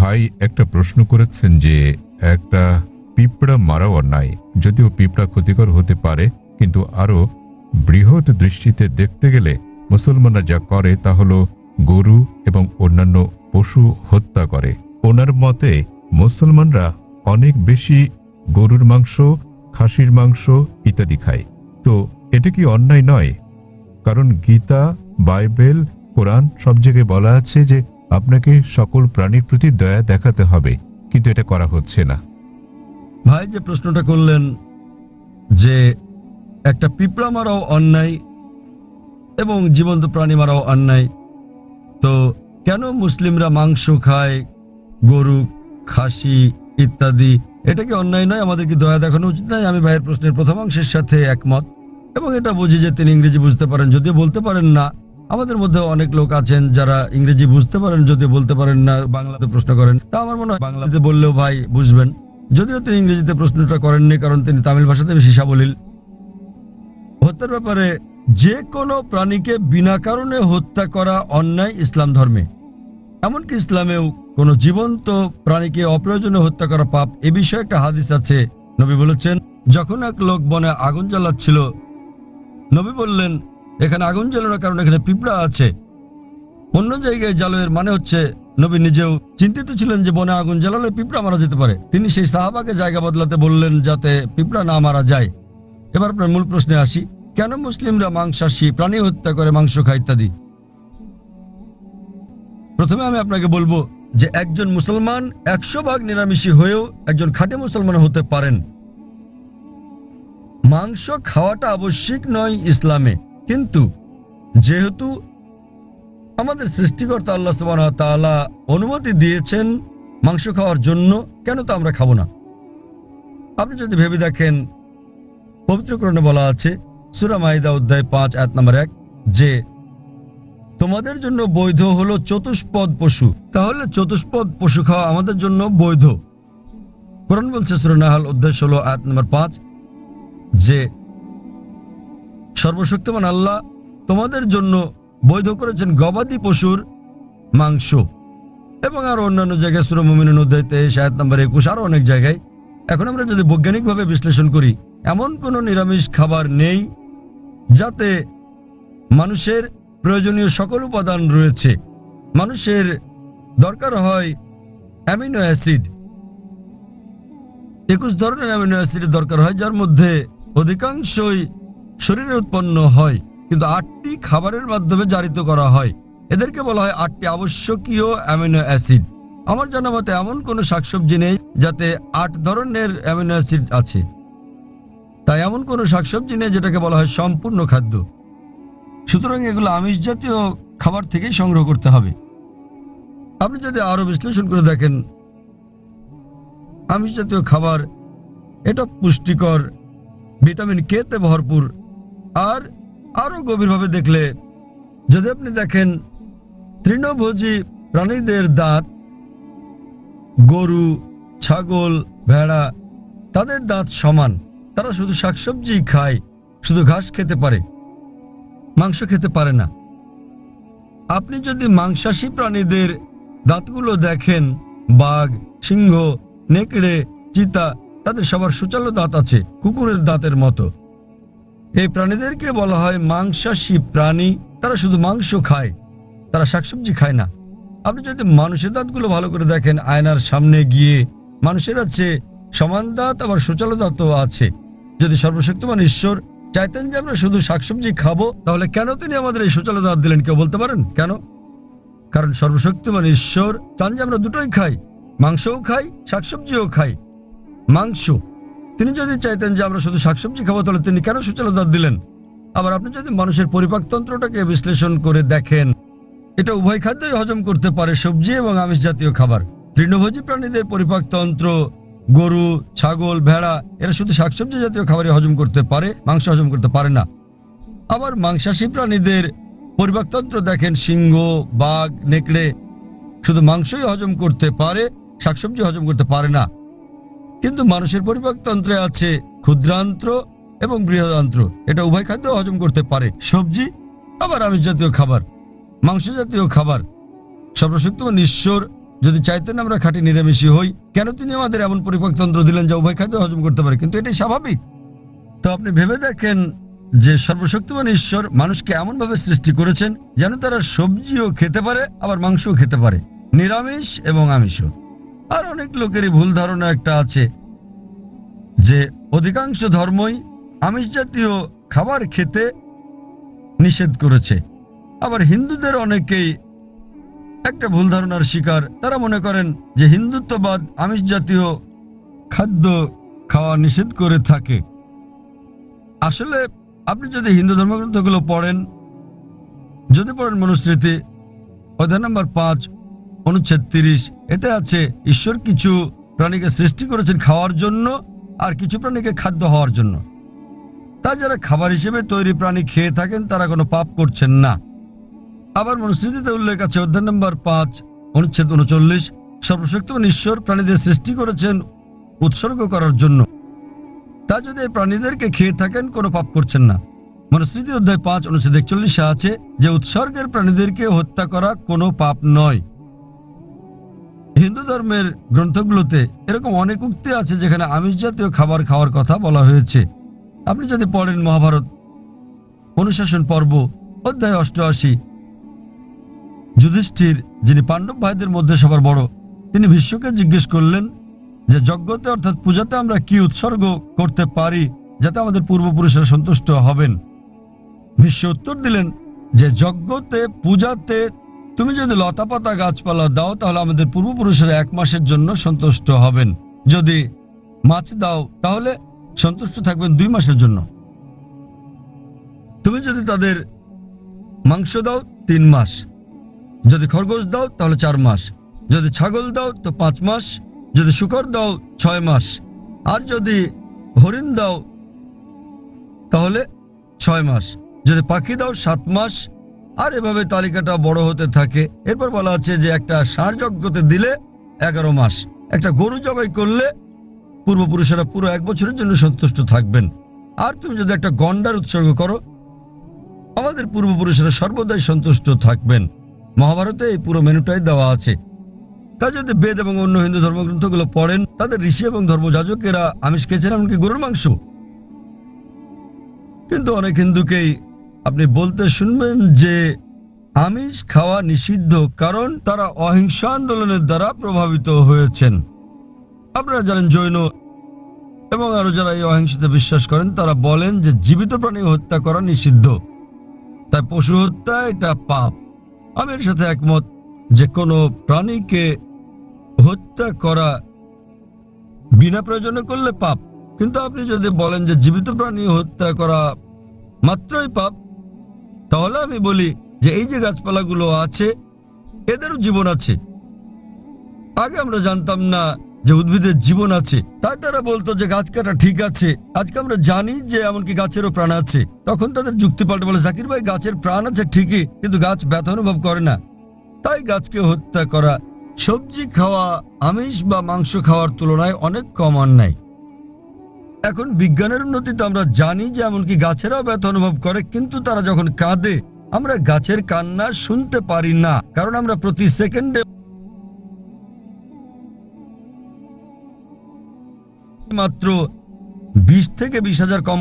ভাই একটা প্রশ্ন করেছেন যে একটা পিঁপড়া মারাও অন্যায়, যদিও পিঁপড়া ক্ষতিকর হতে পারে, কিন্তু আরো বৃহৎ দৃষ্টিতে দেখতে গেলে মুসলমানরা যা করে তা হলো গরু এবং অন্যান্য পশু হত্যা করে। ওনার মতে মুসলমানরা অনেক বেশি গরুর মাংস, খাসির মাংস ইত্যাদি খায়। তো এটা কি অন্যায় নয়? কারণ গীতা, বাইবেল, কোরআন সব জায়গায় বলা আছে যে আপনাকে সকল প্রাণীর প্রতি দয়া দেখাতে হবে, কিন্তু এটা করা হচ্ছে না। ভাই যে প্রশ্নটা করলেন যে একটা পিঁপড়া মারাও অন্যায় এবং জীবন্ত প্রাণী মারাও অন্যায়, তো কেন মুসলিমরা মাংস খায়, গরু, খাসি ইত্যাদি? এটা কি অন্যায় নয়? আমাদের কি দয়া দেখানো উচিত নয়? আমি ভাইয়ের প্রশ্নের প্রথম অংশের সাথে একমত এবং এটা বুঝি যে তিনি ইংরেজি বুঝতে পারেন, যদিও বলতে পারেন না। আমাদের মধ্যে অনেক লোক আছেন যারা ইংরেজি বুঝতে পারেন, যদিও বলতে পারেন না, বাংলাতে প্রশ্ন করেন। তা আমার মনে হয় বাংলাতে বললেও ভাই বুঝবেন, যদিও তিনি ইংরেজিতে প্রশ্নটা করেননি, কারণ তিনি তামিল ভাষাতে বেশি সাবলীল। হত্যার ব্যাপারে যে কোনো প্রাণীকে বিনা কারণে হত্যা করা অন্যায় ইসলাম ধর্মে। এমনকি ইসলামেও কোনো জীবন্ত প্রাণীকে অপ্রয়োজনে হত্যা করা পাপ। এ বিষয়ে একটা হাদিস আছে। নবী বলেছেন, যখন এক লোক বনে আগুন জ্বালাচ্ছিল, নবী বললেন, এখানে আগুন জ্বালো না, কারণ এখানে পিঁপড়া আছে। অন্য জায়গায় জ্বালো, এর মানে হচ্ছে নবী নিজেও চিন্তিত ছিলেন যে বনে আগুন জ্বালালে পিঁপড়া মারা যেতে পারে। তিনি সেই সাহাবাকে জায়গা বদলাতে বললেন যাতে পিঁপড়া না মারা যায়। এবার আপনার মূল প্রশ্নে আসি, কেন মুসলিমরা মাংসাশী প্রাণী হত্যা করে, মাংস খায় ইত্যাদি? প্রথমে আমি আপনাকে বলবো যে একজন মুসলমান 100% নিরামিষী হয়েও একজন খাঁটি মুসলমান হতে পারেন। মাংস খাওয়াটা আবশ্যিক নয় ইসলামে, কিন্তু যেহেতু আমাদের সৃষ্টিকর্তা আল্লাহ সুবহানাহু ওয়া তাআলা অনুমতি দিয়েছেন মাংস খাওয়ার জন্য, কেন তো আমরা খাবো না? আপনি যদি ভেবে দেখেন, পবিত্র কোরআনে বলা আছে, সূরা মাইদা অধ্যায় 5 আয়াত নম্বর 1, যে তোমাদের জন্য বৈধ হলো চতুষ্পদ পশু। তাহলে চতুষ্পদ পশু খাওয়া আমাদের জন্য বৈধ। কোরআন বলছে সূরা নাহল অধ্যায় 16 আয়াত নম্বর 5, যে সর্বশক্তিমান আল্লাহ তোমাদের জন্য বৈধ করেছেন গবাদি পশুর মাংস। এবং আরো অন্যান্য জায়গায় সূরা মুমিনুন অধ্যায় 23 আয়াত নম্বর 21, আরো অনেক জায়গায়। এখন আমরা যদি বৈজ্ঞানিকভাবে বিশ্লেষণ করি, এমন কোন নিরামিষ খাবার নেই যাতে মানুষের প্রয়োজনীয় সকল উপাদান রয়েছে। মানুষের দরকার হয় অ্যামিনো অ্যাসিড, 21 ধরনের অ্যামিনো অ্যাসিডের দরকার হয়, যার মধ্যে অধিকাংশই শরীরে উৎপন্ন হয়, কিন্তু 8টি খাবারের মাধ্যমে জারিত করা হয়। এদেরকে বলা হয় 8টি আবশ্যকীয় অ্যামিনো অ্যাসিড। আমার জানা মতে এমন কোনো শাকসবজি নেই যাতে 8 ধরনের অ্যামিনো অ্যাসিড আছে। তাই এমন কোনো শাকসবজি নেই যেটাকে বলা হয় সম্পূর্ণ খাদ্য। সুতরাং এগুলো আমিষ জাতীয় খাবার থেকেই সংগ্রহ করতে হবে। আপনি যদি আরো বিশ্লেষণ করে দেখেন, আমিষ জাতীয় খাবার এটা পুষ্টিকর, ভিটামিন কে তে ভরপুর। আর আরো গভীরভাবে দেখলে যদি আপনি দেখেন, তৃণভোজী প্রাণীদের দাঁত, গরু, ছাগল, ভেড়া, তাদের দাঁত সমান। তারা শুধু শাকসবজি খায়, শুধু ঘাস খেতে পারে, মাংস খেতে পারে না। আপনি যদি মাংসাশী প্রাণীদের দাঁতগুলো দেখেন, বাঘ, সিংহ, নেকড়ে, চিতা, তাদের সবার সুচালো দাঁত আছে, কুকুরের দাঁতের মতো। এই প্রাণীদেরকে বলা হয় মাংসাশী প্রাণী। তারা শুধু মাংস খায়, তারা শাকসবজি খায় না। আপনি যদি মানুষের দাঁতগুলো ভালো করে দেখেন, আয়নার সামনে গিয়ে, মানুষের আছে সমান দাঁত, আবার সুচালো দাঁতও আছে। যদি সর্বশক্তিমান ঈশ্বর চাইতেন যে আমরা শুধু শাকসবজি খাবো, তাহলে কেন তিনি আমাদের এই সুচালো দাঁত দিলেন? কেউ বলতে পারেন কেন? কারণ সর্বশক্তিমান ঈশ্বর চান যে আমরা দুটোই খাই, মাংসও খাই, শাকসবজিও খাই। মাংস, তিনি যদি চাইতেন যে আমরা শুধু শাকসবজি খাবো, তাহলে তিনি কেন সুচালো দাঁত দিলেন? আবার আপনি যদি মানুষের পরিপাকতন্ত্রটাকে বিশ্লেষণ করে দেখেন, এটা উভয় খাদ্যই হজম করতে পারে, সবজি এবং আমিষ জাতীয় খাবার। তৃণভোজী প্রাণীদের পরিপাকতন্ত্র, গরু, ছাগল, ভেড়া, এরা শুধু শাকসবজি জাতীয় খাবারই হজম করতে পারে, মাংস হজম করতে পারে না। আবার মাংসাশী প্রাণীদের পরিপাকতন্ত্র দেখেন, সিংহ, বাঘ, নেকড়ে শুধু মাংসই হজম করতে পারে, শাকসবজি হজম করতে পারে না। কিন্তু মানুষের পরিপাকতন্ত্রে আছে ক্ষুদ্রান্ত্র এবং বৃহদান্ত্র, এটা উভয় খাদ্য হজম করতে পারে, সবজি আবার আমিষ জাতীয় খাবার, মাংস জাতীয় খাবার। সর্বশক্তিমান ঈশ্বর যদি চাইতেন আমরা খাঁটি নিরামিষী হই, কেন তিনি আমাদের এমন পরিপাকতন্ত্র দিলেন যে উভয় খাদ্য হজম করতে পারে? কিন্তু এটাই স্বাভাবিক। তো আপনি ভেবে দেখেন যে সর্বশক্তিমান ঈশ্বর মানুষকে এমন ভাবে সৃষ্টি করেছেন যেন তারা সবজিও খেতে পারে, আবার মাংসও খেতে পারে, নিরামিষ এবং আমিষও। আর অনেক লোকেরই ভুল ধারণা একটা আছে যে অধিকাংশ ধর্মই আমিষ জাতীয় খাবার খেতে নিষেধ করেছে। আবার হিন্দুদের অনেকেই একটা ভুল ধারণার শিকার। তারা মনে করেন যে হিন্দুত্ববাদ আমিষ জাতীয় খাদ্য খাওয়া নিষেধ করে থাকে। আসলে আপনি যদি হিন্দু ধর্মগ্রন্থগুলো পড়েন, যদি পড়েন মনুস্মৃতি অধ্যায় নম্বর 5 অনুচ্ছেদ 30, এতে আছে ঈশ্বর কিছু প্রাণীকে সৃষ্টি করেছেন খাওয়ার জন্য আর কিছু প্রাণীকে খাদ্য হওয়ার জন্য। তা যারা খাবার হিসেবে তৈরি প্রাণী খেয়ে থাকেন তারা কোনো পাপ করছেন না। আবার মনুস্মৃতিতে উল্লেখ আছে অধ্যায় নম্বর 5 অনুচ্ছেদ 39, সর্বশক্তিমান ঈশ্বর প্রাণীদের সৃষ্টি করেছেন উৎসর্গ করার জন্য। তা যদি এই প্রাণীদেরকে খেয়ে থাকেন কোনো পাপ করছেন না। মনুস্মৃতি অধ্যায় 5 অনুচ্ছেদ 41 আছে যে উৎসর্গের প্রাণীদেরকে হত্যা করা কোনো পাপ নয়। হিন্দু ধর্মের গ্রন্থগুলোতে এরকম অনেক উক্তি আছে যেখানে আমিষ জাতীয় খাবার খাওয়ার কথা বলা হয়েছে। আপনি যদি পড়েন মহাভারত অনুশাসন পর্ব অধ্যায় 88, যুধিষ্ঠির যিনি পাণ্ডব ভাইদের মধ্যে সবার বড়, তিনি ভীষ্মকে জিজ্ঞেস করলেন যে যজ্ঞতে অর্থাৎ পূজাতে আমরা কি উৎসর্গ করতে পারি যাতে আমাদের পূর্বপুরুষেরা সন্তুষ্ট হবেন। ভীষ্ম উত্তর দিলেন যে যজ্ঞতে পূজাতে তুমি যদি লতাপাতা গাছপালা দাও তাহলে আমাদের পূর্বপুরুষেরা 1 মাসের জন্য সন্তুষ্ট হবেন, যদি মাছ দাও তাহলে সন্তুষ্ট থাকবেন 2 মাসের জন্য, তুমি যদি তাদের মাংস দাও 3 মাস, যদি খরগোশ দাও তাহলে 4 মাস, যদি ছাগল দাও তো 5 মাস, যদি শূকর দাও 6 মাস, আর যদি হরিণ দাও তাহলে 6 মাস, যদি পাখি দাও 7 মাস। আর এভাবে তালিকাটা বড় হতে থাকে। এরপর বলা আছে যে একটা ষাঁড় যজ্ঞতে দিলে 11 মাস, একটা গরু জবাই করলে পূর্বপুরুষেরা পুরো 1 বছরের জন্য সন্তুষ্ট থাকবেন। আর তুমি যদি একটা গন্ডার উৎসর্গ করো আমাদের পূর্বপুরুষেরা সর্বদাই সন্তুষ্ট থাকবেন। মহাভারতে এই পুরো মেনুটাই দেওয়া আছে। তা যদি বেদ এবং অন্য হিন্দু ধর্মগ্রন্থগুলো পড়েন তাদের ঋষি এবং ধর্মযাজকেরা আমিষ খেয়েছেন, এমনকি গরুর মাংস। কিন্তু অনেক হিন্দুকেই আপনি বলতে শুনবেন যে আমিষ খাওয়া নিষিদ্ধ, কারণ তারা অহিংসা আন্দোলনের দ্বারা প্রভাবিত হয়েছেন। আপনারা জানেন জৈন এবং আরো যারা এই অহিংসাতে বিশ্বাস করেন তারা বলেন যে জীবিত প্রাণী হত্যা করা নিষিদ্ধ, তাই পশু হত্যা এটা পাপ। আমি এর সাথে একমত যে কোনো প্রাণীকে হত্যা করা বিনা প্রয়োজনে করলে পাপ। কিন্তু আপনি যদি বলেন যে জীবিত প্রাণী হত্যা করা মাত্রই পাপ, তাহলে আমি বলি যে এই যে গাছপালাগুলো আছে এদেরও জীবন আছে। আগে আমরা জানতাম না যে উদ্ভিদের জীবন আছে, তাই তারা বলতো যে গাছ কাটা ঠিক আছে। আজকে আমরা জানি যে এমনকি গাছেরও প্রাণ আছে। তখন তাদের যুক্তি পাল্টে বলে, জাকির ভাই গাছের প্রাণ আছে ঠিকই, কিন্তু গাছ ব্যথা অনুভব করে না, তাই গাছকে হত্যা করা। সবজি খাওয়া আমিষ বা মাংস খাওয়ার তুলনায় অনেক কম অন্যায়। এখন বিজ্ঞানের উন্নতিতে আমরা জানি যে এমনকি গাছেরাও ব্যথা অনুভব করে, কিন্তু তারা যখন কাঁদে আমরা গাছের কান্না শুনতে পারি না, কারণ আমরা প্রতি সেকেন্ডে মাত্র 20 থেকে 20,000 কম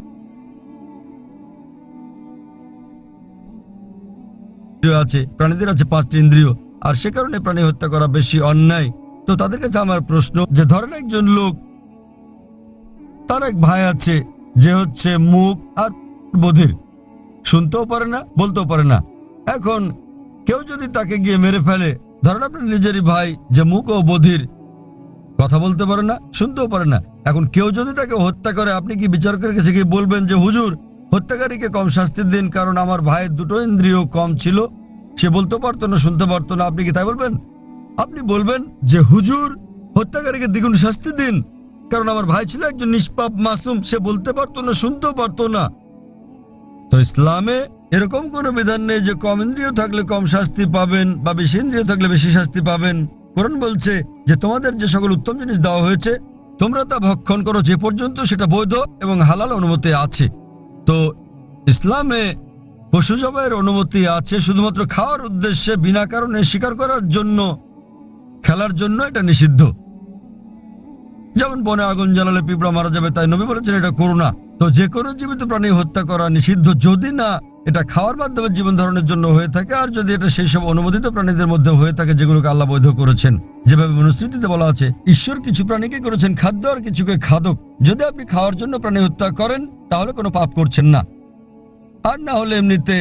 আছে। প্রাণীদের আছে 5টি ইন্দ্রিয়, আর সে কারণে প্রাণী হত্যা করা বেশি অন্যায়। তো তাদের কাছে আমার প্রশ্ন যে ধরেন একজন লোক, তার এক ভাই আছে যে হচ্ছে মুখ আর বধির, শুনতেও পারে না বলতেও পারে না। এখন কেউ যদি তাকে গিয়ে মেরে ফেলে, ধরেন আপনার নিজেরই ভাই যে মুখ ও বধির, কথা বলতে পারে না শুনতেও পারে না, এখন কেউ যদি তাকে হত্যা করে আপনি কি বিচারকের কাছে গিয়ে বলবেন যে হুজুর হত্যাকারীকে কম শাস্তি দিন, কারণ আমার ভাইয়ের 2টো ইন্দ্রিয় কম ছিল, সে বলতে পারতো না শুনতে পারতো না? আপনি কি তাই বলবেন? আপনি বলবেন যে হুজুর হত্যাকারীকে দ্বিগুণ শাস্তি দিন, কারণ আমার ভাই ছিল একজন নিষ্পাপ মাসুম, সে বলতে পারতো না শুনতেও পারতো না। তো ইসলামে এরকম কোনো বিধান নেই যে কম ইন্দ্রিয় থাকলে কম শাস্তি পাবেন বা বেশি ইন্দ্রিয় থাকলে বেশি শাস্তি পাবেন। কোরআন বলছে যে তোমাদের যে সকল উত্তম জিনিস দেওয়া হয়েছে তোমরা তা ভক্ষণ করো যে পর্যন্ত সেটা বৈধ এবং হালাল অনুমতি আছে। তো ইসলামে পশু জবাইয়ের অনুমতি আছে শুধুমাত্র খাওয়ার উদ্দেশ্যে, বিনা কারণে শিকার করার জন্য খেলার জন্য এটা নিষিদ্ধ। যেমন বনে আগুন জ্বালালে পিঁপড়া মারা যাবে, তাই নবী বলেছেন এটা করো না। তো যে কোনো জীবিত প্রাণী হত্যা করা নিষিদ্ধ, যদি না এটা খাওয়ার মাধ্যমে জীবন ধারণের জন্য হয়ে থাকে, আর যদি এটা সেই সব অনুমোদিত প্রাণীদের মধ্যে হয়ে থাকে যেগুলোকে আল্লাহ বৈধ করেছেন। যেভাবে মনুস্মৃতিতে বলা আছে, ঈশ্বর কিছু প্রাণীকে করেছেন খাদ্য আর কিছুকে খাদক। যদি আপনি খাওয়ার জন্য প্রাণী হত্যা করেন তাহলে কোনো পাপ করছেন না। আর না হলে এমনিতে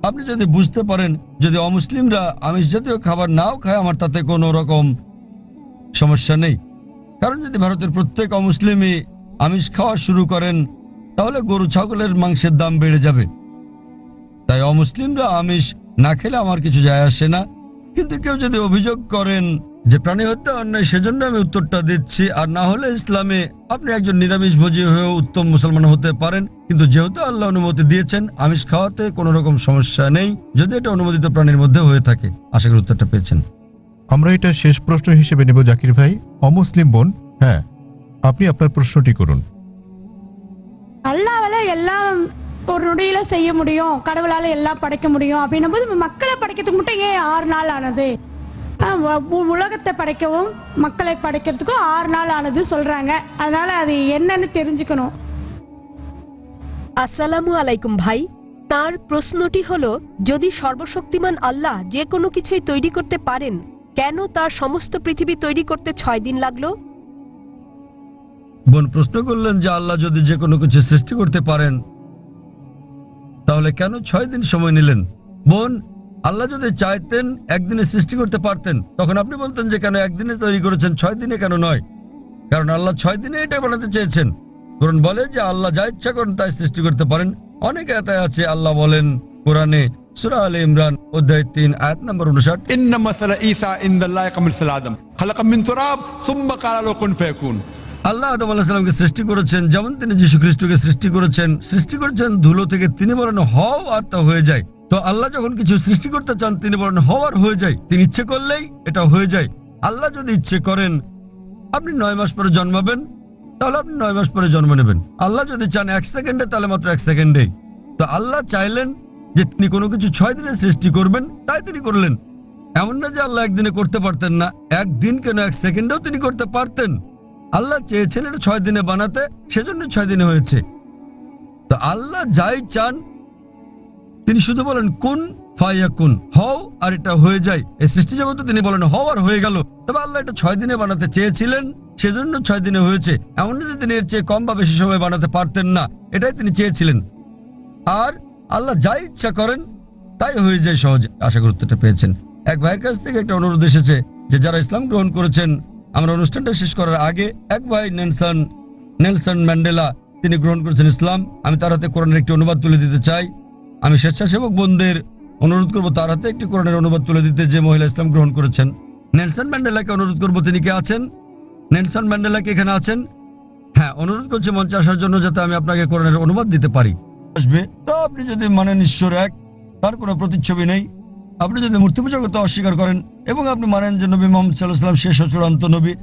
আপনি যদি বুঝতে পারেন যদি অমুসলিমরা আমিষ জাতীয় খাবার নাও খায়, আমার তাতে কোনো রকম সমস্যা নেই। কারণ যদি ভারতের প্রত্যেক অমুসলিমই আমিষ খাওয়া শুরু করেন তাহলে গরু ছাগলের মাংসের দাম বেড়ে যাবে। তাই অমুসলিমরা আমিষ না খেলে আমার কিছু যায় আসে না। কিন্তু কেউ যদি অভিযোগ করেন যে প্রাণী হত্যা অন্যায়, সেজন্য আমি উত্তরটা দিচ্ছি। আর না হলে ইসলামে আপনি একজন নিরামিষভোজী হয়েও উত্তম মুসলমান হতে পারেন। কিন্তু যেহেতু আল্লাহ অনুমতি দিয়েছেন, আমিষ খাওয়াতে কোনো রকম সমস্যা নেই যদি এটা অনুমোদিত প্রাণীর মধ্যে হয়ে থাকে। আশা করি উত্তরটা পেয়েছেন। আমরা এটা শেষ প্রশ্ন হিসেবে নেব জাকির ভাই। অমুসলিম বোন, হ্যাঁ, আপনি আপনার প্রশ্নটি করুন। அல்லாவால எல்லாம் ஒரு நொடியில செய்ய முடியும், கடவுளால எல்லாம் படைக்க முடியும் அப்படின்னும் போது மக்களை படைக்கிறதுக்கு மட்டும் ஏன் 6 நாள் ஆனது? உலகத்தை படைக்கவும் மக்களை படைக்கிறதுக்கும் 6 நாள் ஆனது சொல்றாங்க. அதனால அது என்னன்னு தெரிஞ்சுக்கணும். আসসালামু আলাইকুম ভাই। তার প্রশ্নটি হলো, যদি সর্বশক্তিমান আল্লাহ যে কোনো কিছুই তৈরি করতে পারেন, কেন তার সমস্ত পৃথিবী তৈরি করতে 6 দিন লাগলো? বোন প্রশ্ন করলেন যে আল্লাহ যদি যে কোনো কিছু সৃষ্টি করতে পারেন তাহলে কেন 6 দিন সময় নিলেন। বোন, আল্লাহ যদি চাইতেন একদিনে সৃষ্টি করতে পারতেন, তখন আপনি বলতেন যে কেন একদিনে তৈরি করেছেন, 6 দিনে কেন নয়? কারণ আল্লাহ 6 দিনে এটা বানাতে চেয়েছেন। কোরআন বলে যে আল্লাহ যা ইচ্ছা করেন তাই সৃষ্টি করতে পারেন। অনেক আয়াত আছে আল্লাহ বলেন কোরআনে, সূরা আলে ইমরান অধ্যায় 3 আয়াত নম্বর 59, إن مثل عيسى عند الله كمثل آدم خلق من تراب ثم قال له كن فيكون। আল্লাহ আদম আলাইহিস সালামকে সৃষ্টি করেছেন যেমন তিনি যীশু খ্রিস্টকে সৃষ্টি করেছেন ধুলো থেকে। তিনি বলেন হও আর তা হয়ে যায়। তো আল্লাহ যখন কিছু সৃষ্টি করতে চান তিনি বলেন হও আর হয়ে যায়। তিনি ইচ্ছে করলেই এটা হয়ে যায়। আল্লাহ যদি ইচ্ছে করেন আপনি 9 মাস পরে জন্মাবেন, তাহলে আপনি 9 মাস পরে জন্ম নেবেন। আল্লাহ যদি চান 1 সেকেন্ডে, তাহলে মাত্র 1 সেকেন্ডেই। তো আল্লাহ চাইলেন যে তিনি কোনো কিছু 6 দিনে সৃষ্টি করবেন, তাই তিনি করলেন। এমন না যে আল্লাহ একদিনে করতে পারতেন না, একদিন কেন 1 সেকেন্ডেও তিনি করতে পারতেন। আল্লাহ চেয়েছেন এটা 6 দিনে বানাতে, সেজন্য 6 দিনে হয়েছে। তো আল্লাহ যাই চান তিনি শুধু বলেন কুন ফায়াকুন, হও আর এটা হয়ে যায়। এই সৃষ্টি জগতে তিনি বলেন হও আর হয়ে গেল। তবে আল্লাহ এটা 6 দিনে বানাতে চেয়েছিলেন, সেজন্য 6 দিনে হয়েছে। এমন না যে তিনি এর চেয়ে কম বা বেশি সময় বানাতে পারতেন না, এটাই তিনি চেয়েছিলেন। আর আল্লাহ যাই ইচ্ছা করেন তাই হয়ে যায় সহজে। আশা করি উত্তরটা পেয়েছেন। এক ভাইয়ের কাছ থেকে একটা অনুরোধ এসেছে যে যারা ইসলাম গ্রহণ করেছেন, আমরা অনুষ্ঠানটা শেষ করার আগে এক ভাই নেলসন ম্যান্ডেলা তিনি গ্রহণ করেছেন ইসলাম। আমি তার হাতে কোরআনের একটি অনুবাদ তুলে দিতে চাই। আমি স্বেচ্ছাসেবক বোনদের অনুরোধ করব তার হাতে একটি কোরআনের অনুবাদ তুলে দিতে, যে মহিলা ইসলাম গ্রহণ করেছেন। নেলসন ম্যান্ডেলাকে অনুরোধ করব, তিনি কি আছেন? নেলসন ম্যান্ডেলা কি এখানে আছেন? হ্যাঁ, অনুরোধ করছি মঞ্চে আসার জন্য যাতে আমি আপনাকে কোরআনের অনুবাদ দিতে পারি। আসবে তো আপনি যদি মানেন ঈশ্বর এক, তার কোনো প্রতিচ্ছবি নেই, আপনি যদি মূর্তি পূজা করতে অস্বীকার করেন এবং আপনি মানেন যে নবী মুহাম্মদ সাল্লাল্লাহু আলাইহি ওয়াসাল্লাম শেষ ও চূড়ান্ত নবী,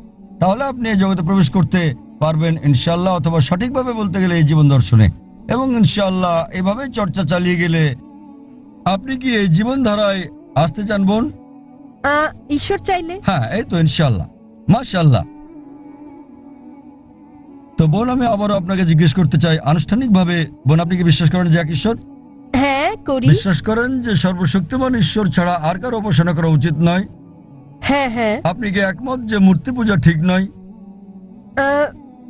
তাহলে আপনি এই জগতে প্রবেশ করতে পারবেন ইনশাআল্লাহ, অথবা সঠিকভাবে বলতে গেলে এই জীবন দর্শনে। এবং ইনশাআল্লাহ এভাবে চর্চা চালিয়ে গেলে আপনি কি এই জীবনধারায় আসতে চান বোন? ঈশ্বর চাইলে। হ্যাঁ, এই তো ইনশাআল্লাহ, মাশাআল্লাহ। তো বোন, আমি আবারও আপনাকে জিজ্ঞেস করতে চাই আনুষ্ঠানিকভাবে, বোন আপনি কি বিশ্বাস করেন যে এক ঈশ্বর? হ্যাঁ করি। বিশ্বাস করেন যে সর্বশক্তিমান ঈশ্বর ছাড়া আর কারো উপাসনা করা উচিত নয়? হ্যাঁ হ্যাঁ। আপনি কি একমত যে মূর্তি পূজা ঠিক নয়?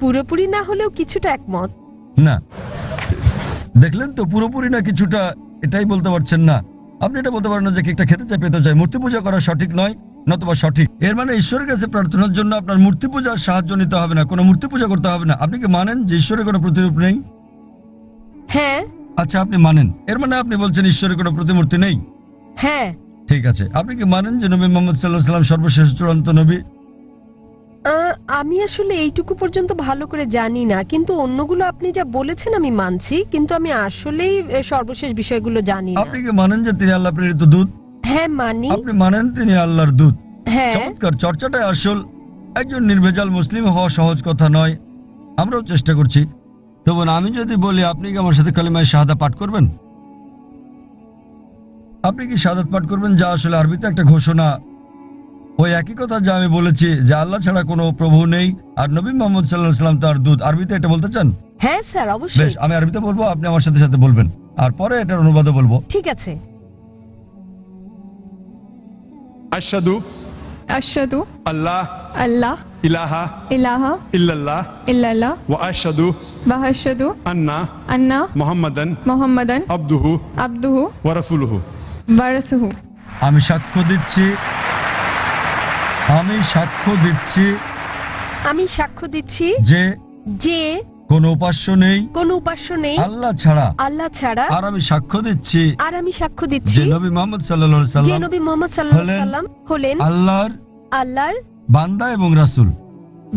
পুরোপুরি না হলেও কিছুটা একমত। না, দেখলেন তো, পুরোপুরি না কিছুটা, এটাই বলতে পারছেন না। আপনি এটা বলতে পারেন না যে কেকটা খেতে চাই পেতে চাই। মূর্তি পূজা করা সঠিক নয়, নতুবা সঠিক। এর মানে ঈশ্বরের কাছে প্রার্থনার জন্য আপনার মূর্তি পূজার সাহায্য নিতে হবে না, কোনো মূর্তি পূজা করতে হবে না। আপনি কি মানেন যে ঈশ্বরের কোনো প্রতিরূপ নেই? হ্যাঁ। আচ্ছা, আপনি মানেন, এর মানে আপনি বলছেন ঈশ্বরের কোনো প্রতিমূর্তি নেই? হ্যাঁ। ঠিক আছে, আপনি কি মানেন যে নবী মুহাম্মদ সাল্লাল্লাহু আলাইহি ওয়াসাল্লাম সর্বশেষ চূড়ান্ত নবী? আমি আসলে এইটুকু পর্যন্ত ভালো করে জানি না, কিন্তু অন্যগুলো আপনি যা বলেছেন আমি মানছি, কিন্তু আমি আসলেই সর্বশেষ বিষয়গুলো জানি না। আপনি কি মানেন যে তিনি আল্লাহ প্রেরিত দূত? হ্যাঁ মানি। আপনি মানেন তিনি আল্লাহর দূত? হ্যাঁ। চমৎকার, চর্চাটাই আসল। একজন নির্ভেজাল মুসলিম হওয়া সহজ কথা নয়, আমরাও চেষ্টা করছি। তো বোন, আমি যদি বলি আপনি কি আমার সাথে কালিমায়ে শাহাদা পাঠ করবেন? আপনি কি শাহাদাত পাঠ করবেন, যা আসলে আরবিতে একটা ঘোষণা ওই একই কথা যা আমি বলেছি যে আল্লাহ ছাড়া কোনো প্রভু নেই আর নবী মোহাম্মদ সাল্লাল্লাহু আলাইহি ওয়াসাল্লাম তার দূত। আরবিতে এটা বলতে চান? হ্যাঁ স্যার, বেশ, অবশ্যই। আমি আরবিতে বলবো, আপনি আমার সাথে সাথে বলবেন, আর পরে এটার অনুবাদও বলবো। ঠিক আছে। अशहदु अशहदु अल्लाह अल्लाह इलाहा इलाहा इल्लल्लाह इल्लल्लाह व अशहदु व अशहदु अन्ना अन्ना मुहम्मदन मुहम्मदन अब्दुहु अब्दुहु व रसूलुहु। व रसूलुहु। আমি সাক্ষ্য দিচ্ছি, আমি সাক্ষ্য দিচ্ছি আমি সাক্ষ্য দিচ্ছি যে যে কোনো উপাস্য নেই কোনো উপাস্য নেই আল্লাহ ছাড়া, আল্লাহ ছাড়া, আর আমি সাক্ষ্য দিচ্ছি আর আমি সাক্ষ্য দিচ্ছি যে নবী মোহাম্মদ সাল্লাল্লাহু আলাইহি যে সাল্লাম নবী মোহাম্মদ সাল্লাল্লাহু আলাইহি হলেন সাল্লাম হলেন আল্লাহর আল্লাহর বান্দা এবং রাসূল।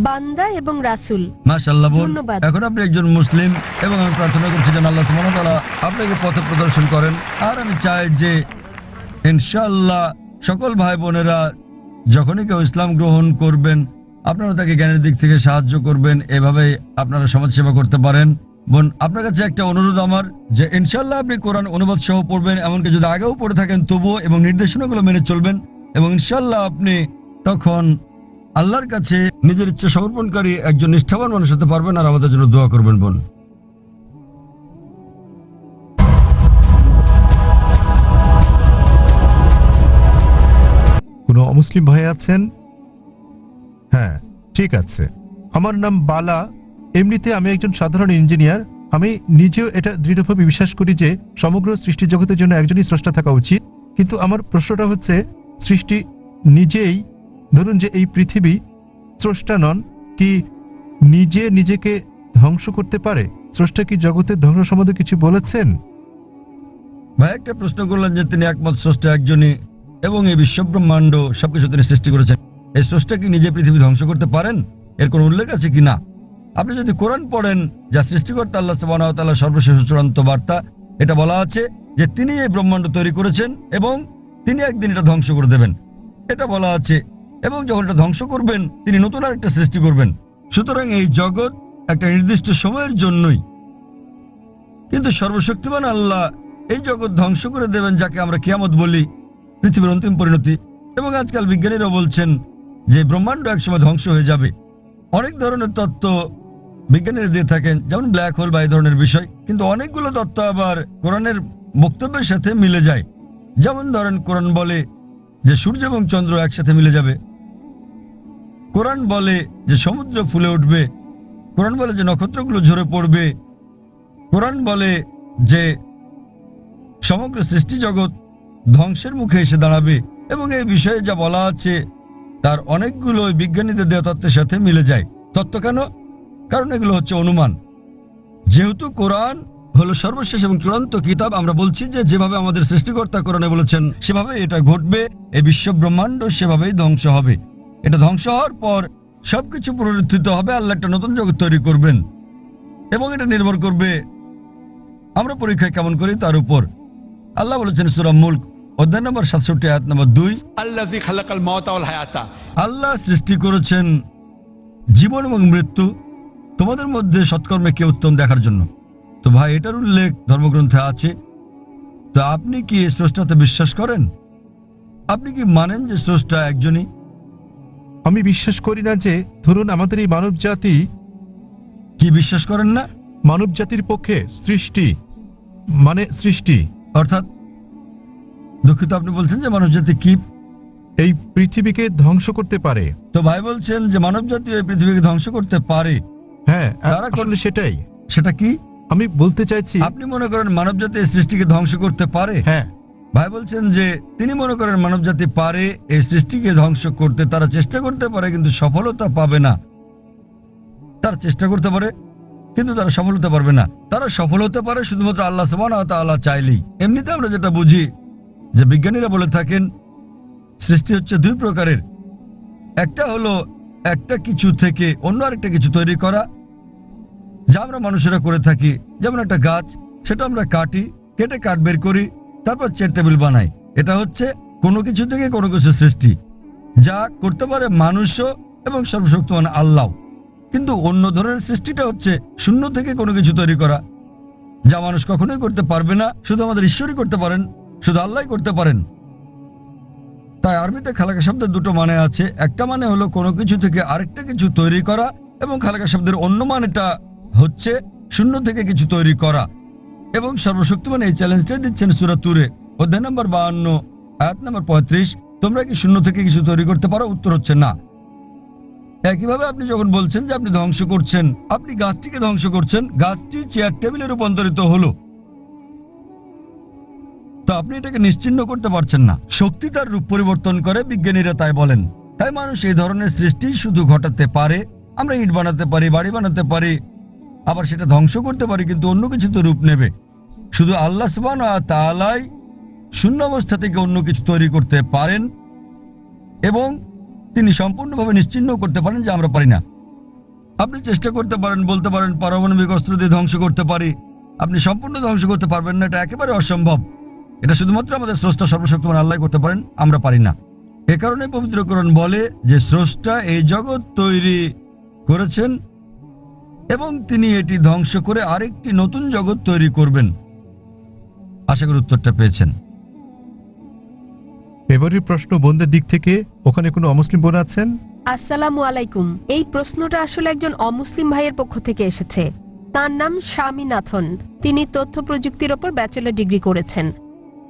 বান্দা এবং রাসূল। মাশাআল্লাহ বল। ধন্যবাদ। এখন আপনি একজন মুসলিম এবং আমি প্রার্থনা করছি যেন আল্লাহ সুবহানাহু ওয়া তাআলা আপনাকে পথ প্রদর্শন করেন। আর আমি চাই যে ইনশাআল্লাহ সকল ভাই বোনেরা যখনই কেউ ইসলাম গ্রহণ করবেন আপনারা তাকে জ্ঞানের দিক থেকে সাহায্য করবেন, এভাবেই আপনারা সমাজসেবা করতে পারেন। বোন, আপনার কাছে একটা অনুরোধ আমার যে ইনশাআল্লাহ আপনি কোরআন অনুবাদ সহ পড়বেন, এমনকি যদি আগেও পড়ে থাকেন তবুও, এবং নির্দেশনাগুলো মেনে চলবেন, এবং ইনশাআল্লাহ আপনি তখন আল্লাহর কাছে নিজের ইচ্ছা সমর্পণকারী একজন নিষ্ঠাবান মানুষ হতে পারবেন। আর আমাদের জন্য দোয়া করবেন বোন। কোনো অমুসলিম ভাই আছেন? হ্যাঁ, ঠিক আছে। আমার নাম বালা। এমনিতে আমি একজন সাধারণ ইঞ্জিনিয়ার। আমি নিজেও এটা দৃঢ়ভাবে বিশ্বাস করি যে সমগ্র সৃষ্টি জগতের জন্য একজনই স্রষ্টা থাকা উচিত। কিন্তু আমার প্রশ্নটা হচ্ছে, সৃষ্টি নিজেই, ধরুন যে এই পৃথিবী স্রষ্টা নন, কি নিজে নিজেকে ধ্বংস করতে পারে? স্রষ্টা কি জগতের ধ্বংস সম্বন্ধে কিছু বলেছেন? ভাই একটা প্রশ্ন করলেন যে তিনি একমাত্র স্রষ্টা একজনই এবং এই বিশ্বব্রহ্মাণ্ড সবকিছু তিনি সৃষ্টি করেছেন। এই স্রষ্টা কি নিজে পৃথিবী ধ্বংস করতে পারেন? এর কোনো উল্লেখ আছে কি না? আপনি যদি কোরআন পড়েন, যা সৃষ্টিকর্তা আল্লাহ সুবহানাহু ওয়া তাআলার সর্বশেষ চূড়ান্ত বার্তা, এটা বলা আছে যে তিনি এই ব্রহ্মাণ্ড তৈরি করেছেন এবং তিনি একদিন এটা ধ্বংস করে দেবেন, এটা বলা আছে। এবং যখন এটা ধ্বংস করবেন তিনি নতুন আরেকটা সৃষ্টি করবেন। সুতরাং এই জগৎ একটা নির্দিষ্ট সময়ের জন্যই, কিন্তু সর্বশক্তিমান আল্লাহ এই জগৎ ধ্বংস করে দেবেন, যাকে আমরা কিয়ামত বলি, পৃথিবীর অন্তিম পরিণতি। এবং আজকাল বিজ্ঞানীরা বলছেন যে ব্রহ্মাণ্ড একসময় ধ্বংস হয়ে যাবে। অনেক ধরনের তত্ত্ব বিজ্ঞানীরা দিয়ে থাকেন, যেমন ব্ল্যাক হোল বা এই ধরনের বিষয়, কিন্তু অনেকগুলো তত্ত্ব আবার কোরআনের বক্তব্যের সাথে মিলে যায়। যেমন ধরেন, কোরআন বলে যে সূর্য এবং চন্দ্র একসাথে মিলে যাবে, কোরআন বলে যে সমুদ্র ফুলে উঠবে, কোরআন বলে যে নক্ষত্রগুলো ঝরে পড়বে, কোরআন বলে যে সমগ্র সৃষ্টি জগৎ ধ্বংসের মুখে এসে দাঁড়াবে। এবং এই বিষয়ে যা বলা আছে তার অনেকগুলো বিজ্ঞানীদের দেওয়া তত্ত্বের সাথে মিলে যায়। তত্ত্ব কেন? কারণ এগুলো হচ্ছে অনুমান। যেহেতু কোরআন হলো সর্বশেষ এবং চূড়ান্ত কিতাব, আমরা বলছি যে যেভাবে আমাদের সৃষ্টিকর্তা কোরআনে বলেছেন সেভাবে এটা ঘটবে। এই বিশ্ব ব্রহ্মাণ্ড সেভাবেই ধ্বংস হবে। এটা ধ্বংস হওয়ার পর সবকিছু পুনরুত্থিত হবে, আল্লাহ একটা নতুন জগৎ তৈরি করবেন, এবং এটা নির্ভর করবে আমরা পরীক্ষায় কেমন করি তার উপর। আল্লাহ বলেছেন সূরা মুলক অধ্যায় নম্বর 67 আয়াত নম্বর 2, अल्लज़ी खलक़ल मौत वल हयाता। আল্লাহ সৃষ্টি করেছেন জীবন এবং মৃত্যু, তোমাদের মধ্যে সৎকর্মে কে উত্তম দেখার জন্য। তো ভাই, এটার উল্লেখ ধর্মগ্রন্থে আছে। তো আপনি কি এই স্রষ্টাতে বিশ্বাস করেন? আপনি কি মানেন যে স্রষ্টা একজনই? আমি বিশ্বাস করি না যে, ধরুন আমাদের এই মানব জাতি, কি বিশ্বাস করেন না? মানব জাতির পক্ষে সৃষ্টি মানে সৃষ্টি, অর্থাৎ দুঃখিত, আপনি বলছেন যে মানবজাতি কি এই পৃথিবীকে ধ্বংস করতে পারে। তো ভাই বলছেন যে মানবজাতি এই পৃথিবীকে ধ্বংস করতে পারে। হ্যাঁ, তারা আসলে সেটাই সেটা কি আমি বলতে চাইছি। আপনি মনে করেন মানবজাতি এই সৃষ্টিকে ধ্বংস করতে পারে? হ্যাঁ, ভাই বলছেন যে তিনি মনে করেন মানবজাতি পারে এই সৃষ্টিকে ধ্বংস করতে। তারা চেষ্টা করতে পারে কিন্তু সফলতা পাবে না। তারা চেষ্টা করতে পারে কিন্তু তারা সফল হতে পারবে না। তারা সফল হতে পারে শুধুমাত্র আল্লাহ সুবহানাহু ওয়া তাআলা চাইলেই। এমনিতে আমরা যেটা বুঝি যে বিজ্ঞানীরা বলে থাকেন সৃষ্টি হচ্ছে দুই প্রকারের। একটা হলো একটা কিছু থেকে অন্য আরেকটা কিছু তৈরি করা, যা আমরা মানুষেরা করে থাকি। যেমন একটা গাছ, সেটা আমরা কাটি, কেটে কাঠ বের করি, তারপর চেয়ার টেবিল বানাই। এটা হচ্ছে কোনো কিছু থেকে কোনো কিছু সৃষ্টি, যা করতে পারে মানুষও এবং সর্বশক্তিমান আল্লাহ। কিন্তু অন্য ধরনের সৃষ্টিটা হচ্ছে শূন্য থেকে কোনো কিছু তৈরি করা, যা মানুষ কখনোই করতে পারবে না, শুধু আমাদের ঈশ্বরই করতে পারেন, শুধু আল্লাহই করতে পারেন। তাই আরবিতে খালাকা শব্দের দুটো মানে আছে। একটা মানে হলো কোনো কিছু থেকে আরেকটা কিছু তৈরি করা, এবং খালাকা শব্দের অন্য মানেটা হচ্ছে শূন্য থেকে কিছু তৈরি করা। এবং সর্বশক্তিমান এই চ্যালেঞ্জটা দিচ্ছেন সূরা তুরে অধ্যায় নম্বর 52 আয়াত নম্বর 35। তোমরা কি শূন্য থেকে কিছু তৈরি করতে পারো? উত্তর হচ্ছে না। একইভাবে আপনি যখন বলছেন যে আপনি ধ্বংস করছেন, আপনি গাছটিকে ধ্বংস করছেন, গাছটি চেয়ার টেবিলে রূপান্তরিত হলো, তো আপনি এটাকে নিশ্চিহ্ন করতে পারছেন না। শক্তি তার রূপ পরিবর্তন করে, বিজ্ঞানীরা তাই বলেন। তাই মানুষ এই ধরনের সৃষ্টি শুধু ঘটাতে পারে। আমরা ইট বানাতে পারি, বাড়ি বানাতে পারি, আবার সেটা ধ্বংস করতে পারি, কিন্তু অন্য কিছু তো রূপ নেবে। শুধু আল্লাহ সুবহানাহু ওয়া তাআলাই শূন্য অবস্থা থেকে অন্য কিছু তৈরি করতে পারেন, এবং তিনি সম্পূর্ণভাবে নিশ্চিহ্ন করতে পারেন, যা আমরা পারি না। আপনি চেষ্টা করতে পারেন, বলতে পারেন পারমাণবিক অস্ত্র দিয়ে ধ্বংস করতে পারি, আপনি সম্পূর্ণ ধ্বংস করতে পারবেন না, এটা একেবারে অসম্ভব। এটা শুধুমাত্র আমাদের স্রষ্টা সর্বশক্তিমান আল্লাহ করতে পারেন, আমরা পারি না। এ কারণে পবিত্র কোরআন বলে যে স্রষ্টা এই জগৎ তৈরি করেছেন এবং তিনি এটি ধ্বংস করে আরেকটি নতুন জগৎ তৈরি করবেন। আশা করি উত্তরটা পেয়েছেন। এবারের প্রশ্ন বোনদের দিক থেকে, ওখানে কোনো অমুসলিম বোন আছেন? আসসালামু আলাইকুম। এই প্রশ্নটা আসলে একজন অমুসলিম ভাইয়ের পক্ষ থেকে এসেছে। তার নাম স্বামীনাথন। তিনি তথ্য প্রযুক্তির ওপর ব্যাচেলর ডিগ্রি করেছেন।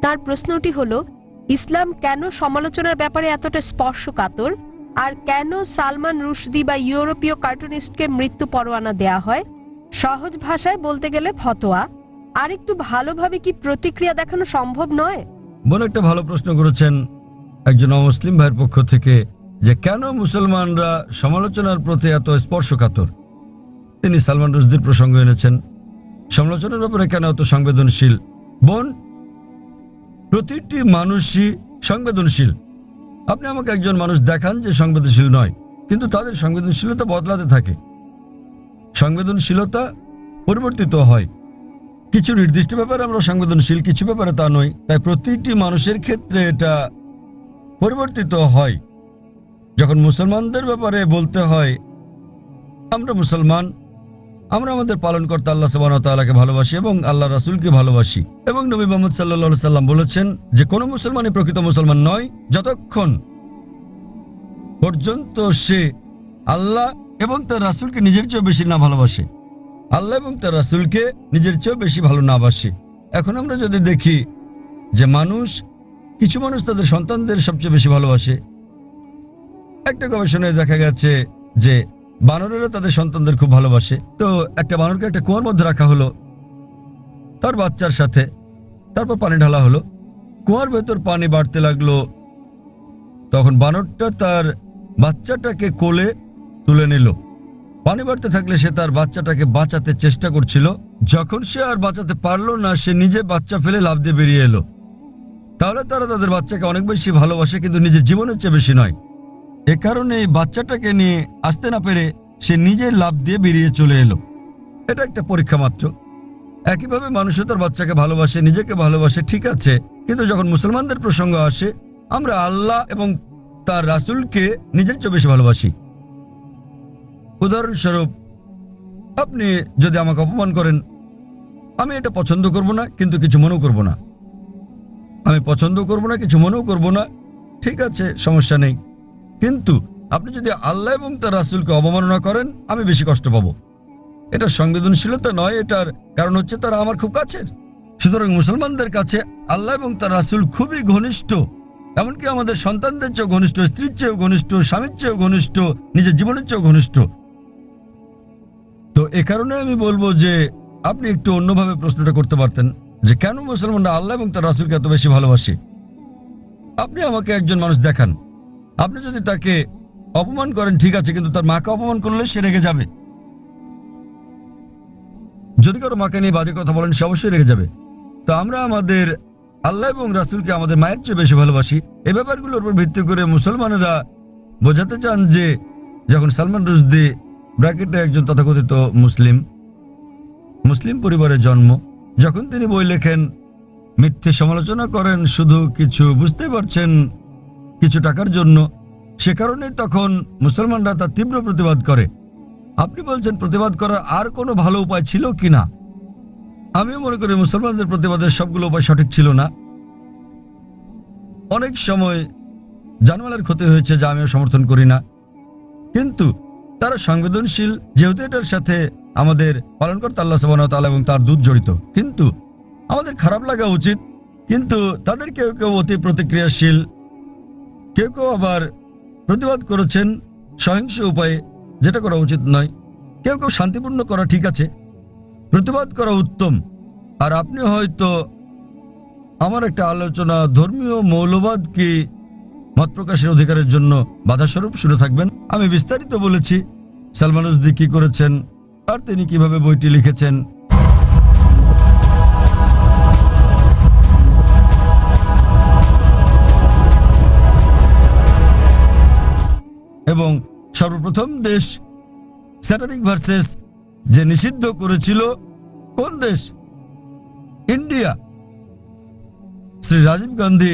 তার প্রশ্নটি হলো, ইসলাম কেন সমালোচনার ব্যাপারে এতটা স্পর্শকাতর, আর কেন সালমান রুশদি বা ইউরোপীয় কার্টুনিস্টকে মৃত্যু পরোয়ানা দেয়া হয়? সহজ ভাষায় বলতে গেলে ফতোয়া। আর একটু ভালোভাবে কি প্রতিক্রিয়া দেখানো সম্ভব নয়? বোন একটা ভালো প্রশ্ন করেছেন একজন অমুসলিম ভাইয়ের পক্ষ থেকে, যে কেন মুসলমানরা সমালোচনার প্রতি এত স্পর্শকাতর। তিনি সালমান রুশদির প্রসঙ্গ এনেছেন। সমালোচনার ব্যাপারে কেন এত সংবেদনশীল? বোন, প্রতিটি মানুষই সংবেদনশীল। আপনি আমাকে একজন মানুষ দেখান যে সংবেদনশীল নয়, কিন্তু তাদের সংবেদনশীলতা বদলাতে থাকে। সংবেদনশীলতা পরিবর্তিত হয়। কিছু নির্দিষ্ট ব্যাপারে আমরা সংবেদনশীল, কিছু ব্যাপারে তা নই। তাই প্রতিটি মানুষের ক্ষেত্রে এটা পরিবর্তিত হয়। যখন মুসলমানদের ব্যাপারে বলতে হয়, আমরা মুসলমান, আমরা আমাদের পালনকর্তা আল্লাহ সুবহানাহু ওয়া তাআলাকে ভালোবাসি এবং আল্লাহ রাসূলকে ভালোবাসি, এবং নবী মুহাম্মদ সাল্লাল্লাহু আলাইহি সাল্লাম বলেছেন যে কোনো মুসলমানই প্রকৃত মুসলমান নয় যতক্ষণ পর্যন্ত সে আল্লাহ এবং তার রাসূলকে নিজের চেয়ে বেশি না ভালোবাসে, আল্লাহ এবং তার রাসূলকে নিজের চেয়ে বেশি ভালো না বাসে। এখন আমরা যদি দেখি যে কিছু মানুষ তাদের সন্তানদের সবচেয়ে বেশি ভালোবাসে। একটা গবেষণায় দেখা গেছে যে বানরেরা তাদের সন্তানদের খুব ভালোবাসে। তো একটা বানরকে একটা কুয়ার মধ্যে রাখা হলো তার বাচ্চার সাথে, তারপর পানি ঢালা হলো, কুয়ার ভেতর পানি বাড়তে লাগলো। তখন বানরটা তার বাচ্চাটাকে কোলে তুলে নিল। পানি বাড়তে থাকলে সে তার বাচ্চাটাকে বাঁচাতে চেষ্টা করছিল। যখন সে আর বাঁচাতে পারলো না, সে নিজে বাচ্চা ফেলে লাফ দিয়ে বেরিয়ে এলো। তাহলে তারা তাদের বাচ্চাকে অনেক বেশি ভালোবাসে, কিন্তু নিজের জীবনের চেয়ে বেশি নয়। এ কারণে বাচ্চাটাকে নিয়ে আসতে না পেরে সে নিজে লাফ দিয়ে বেরিয়ে চলে এলো। এটা একটা পরীক্ষা মাত্র। একইভাবে মানুষও তার বাচ্চাকে ভালোবাসে, নিজেকে ভালোবাসে, ঠিক আছে। কিন্তু যখন মুসলমানদের প্রসঙ্গ আসে, আমরা আল্লাহ এবং তার রাসূলকে নিজের চেয়ে বেশি ভালোবাসি। উদাহরণস্বরূপ, আপনি যদি আমাকে অপমান করেন, আমি এটা পছন্দ করব না, কিন্তু কিছু মনেও করব না। আমি পছন্দ করব না, কিছু মনেও করব না, ঠিক আছে, সমস্যা নেই। কিন্তু আপনি যদি আল্লাহ এবং তার রাসূলকে অবমাননা করেন, আমি বেশি কষ্ট পাবো। এটা সংবেদনশীলতা নয়, এটার কারণ হচ্ছে তারা আমার খুব কাছের। সুতরাং মুসলমানদের কাছে আল্লাহ এবং তার রাসূল খুবই ঘনিষ্ঠ, এমনকি আমাদের সন্তানদের চেয়েও ঘনিষ্ঠ, স্ত্রীর চেয়েও ঘনিষ্ঠ, স্বামীর চেয়েও ঘনিষ্ঠ, নিজের জীবনের চেয়েও ঘনিষ্ঠ। তো এ কারণে আমি বলবো যে আপনি একটু অন্যভাবে প্রশ্নটা করতে পারতেন যে কেন মুসলমানরা আল্লাহ এবং তার রাসূলকে এত বেশি ভালোবাসে। আপনি আমাকে একজন মানুষ দেখান, আপনি যদি তাকে অপমান করেন ঠিক আছে, কিন্তু তার মাকে অপমান করলে সে রেগে যাবে। যদি কারো মাকে নিয়ে বাজে কথা বলেন, সে অবশ্যই রেগে যাবে। তো আমরা আমাদের আল্লাহ এবং রাসূলকে আমাদের মায়ের চেয়ে বেশি ভালোবাসি। এই ব্যাপারগুলোর উপর ভিত্তি করে মুসলমানেরা বোঝাতে চান যে যখন সালমান রুশদি ব্র্যাকেটে একজন তথাকথিত মুসলিম পরিবারে জন্ম, যখন তিনি বই লেখেন, মিথ্যে সমালোচনা করেন শুধু কিছু বুঝতে পারছেন কিছু টাকার জন্য, সে কারণে তখন মুসলমানরা তার তীব্র প্রতিবাদ করে। আপনি বলছেন প্রতিবাদ করার আর কোনো ভালো উপায় ছিল কিনা? আমিও মনে করি মুসলমানদের প্রতিবাদের সবগুলো উপায় সঠিক ছিল না। অনেক সময় জানমালের ক্ষতি হয়েছে, যা আমিও সমর্থন করি না, কিন্তু তারা সংবেদনশীল যেহেতু এটার সাথে আমাদের পালনকর্তা আল্লাহ সুবহানাহু ওয়া তাআলা এবং তার দূত জড়িত। কিন্তু আমাদের খারাপ লাগা উচিত, কিন্তু তাদের কেউ কেউ অতি প্রতিক্রিয়াশীল, কেউ কেউ আবার প্রতিবাদ করেছেন সহিংস উপায়ে, যেটা করা উচিত নয়। কেউ কেউ শান্তিপূর্ণ করা ঠিক আছে, প্রতিবাদ করা উত্তম। আর আপনি হয়তো আমার একটা আলোচনা ধর্মীয় মৌলবাদ কি মত প্রকাশের অধিকারের জন্য বাধাস্বরূপ শুনে থাকবেন। আমি বিস্তারিত বলেছি সালমান রুশদি কি করেছেন আর তিনি কিভাবে বইটি লিখেছেন। এবং সর্বপ্রথম দেশ স্যাটানিক ভার্সেস যে নিষিদ্ধ করেছিল, কোন দেশ? ইন্ডিয়া। শ্রী রাজীব গান্ধী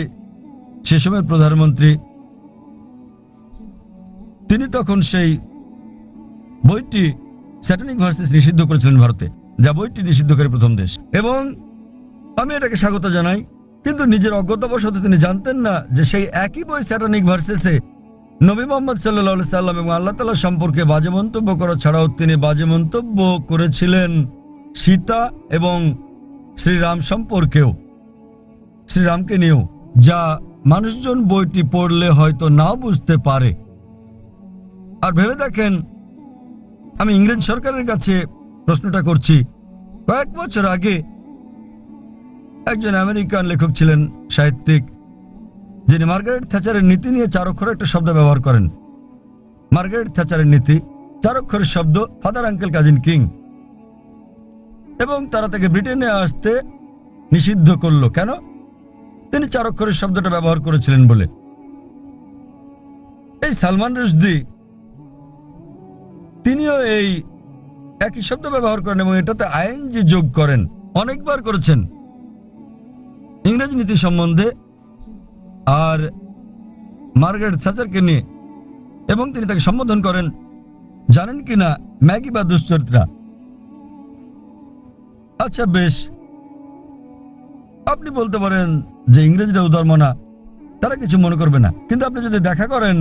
সে সময়ের প্রধানমন্ত্রী, তিনি তখন সেই বইটি স্যাটানিক ভার্সেস নিষিদ্ধ করেছিলেন ভারতে, যা বইটি নিষিদ্ধকারী প্রথম দেশ। এবং আমি এটাকে স্বাগত জানাই, কিন্তু নিজের অজ্ঞতাবশত তিনি জানতেন না যে সেই একই বই স্যাটানিক ভার্সেসে নবী মোহাম্মদ সাল্লাল্লাহু আলাইহি সাল্লাম এবং আল্লাহ তাআলা সম্পর্কে বাজে মন্তব্য করা ছাড়াও তিনি বাজে মন্তব্য করেছিলেন সীতা এবং শ্রীরাম সম্পর্কেও, শ্রীরামকে নিয়েও, যা মানুষজন বইটি পড়লে হয়তো নাও বুঝতে পারে। আর ভেবে দেখেন, আমি ইংরেজ সরকারের কাছে প্রশ্নটা করছি। কয়েক বছর আগে একজন আমেরিকান লেখক ছিলেন, সাহিত্যিক, যিনি মার্গারেট থ্যাচারের নীতি নিয়ে 4 অক্ষরের একটা শব্দ ব্যবহার করেন। মার্গারেট থ্যাচারের নীতি 4 অক্ষরের শব্দ, ফাদার আঙ্কেল কাজিন কিং। এবং তারা তাকে ব্রিটেনে আসতে নিষিদ্ধ করলো। কেন? তিনি 4 অক্ষরের শব্দটা ব্যবহার করেছিলেন বলে। এই সালমান রুশদি তিনিও এই একই শব্দ ব্যবহার করেন এবং এটাতে আইএনজি যোগ করেন, অনেকবার করেছেন ইংরেজি নীতি সম্বন্ধে আর মার্গারেট থ্যাচারকে নিয়ে। এবং তিনি তাকে সম্বোধন করেন, জানেন কিনা, ম্যাগি বা দুশ্চরিত্রা। আচ্ছা বেশ, আপনি বলতে পারেন যে ইংরেজরা উদারমনা না, তারা কিছু মনে করবে না, কিন্তু আপনি যদি দেখা করেন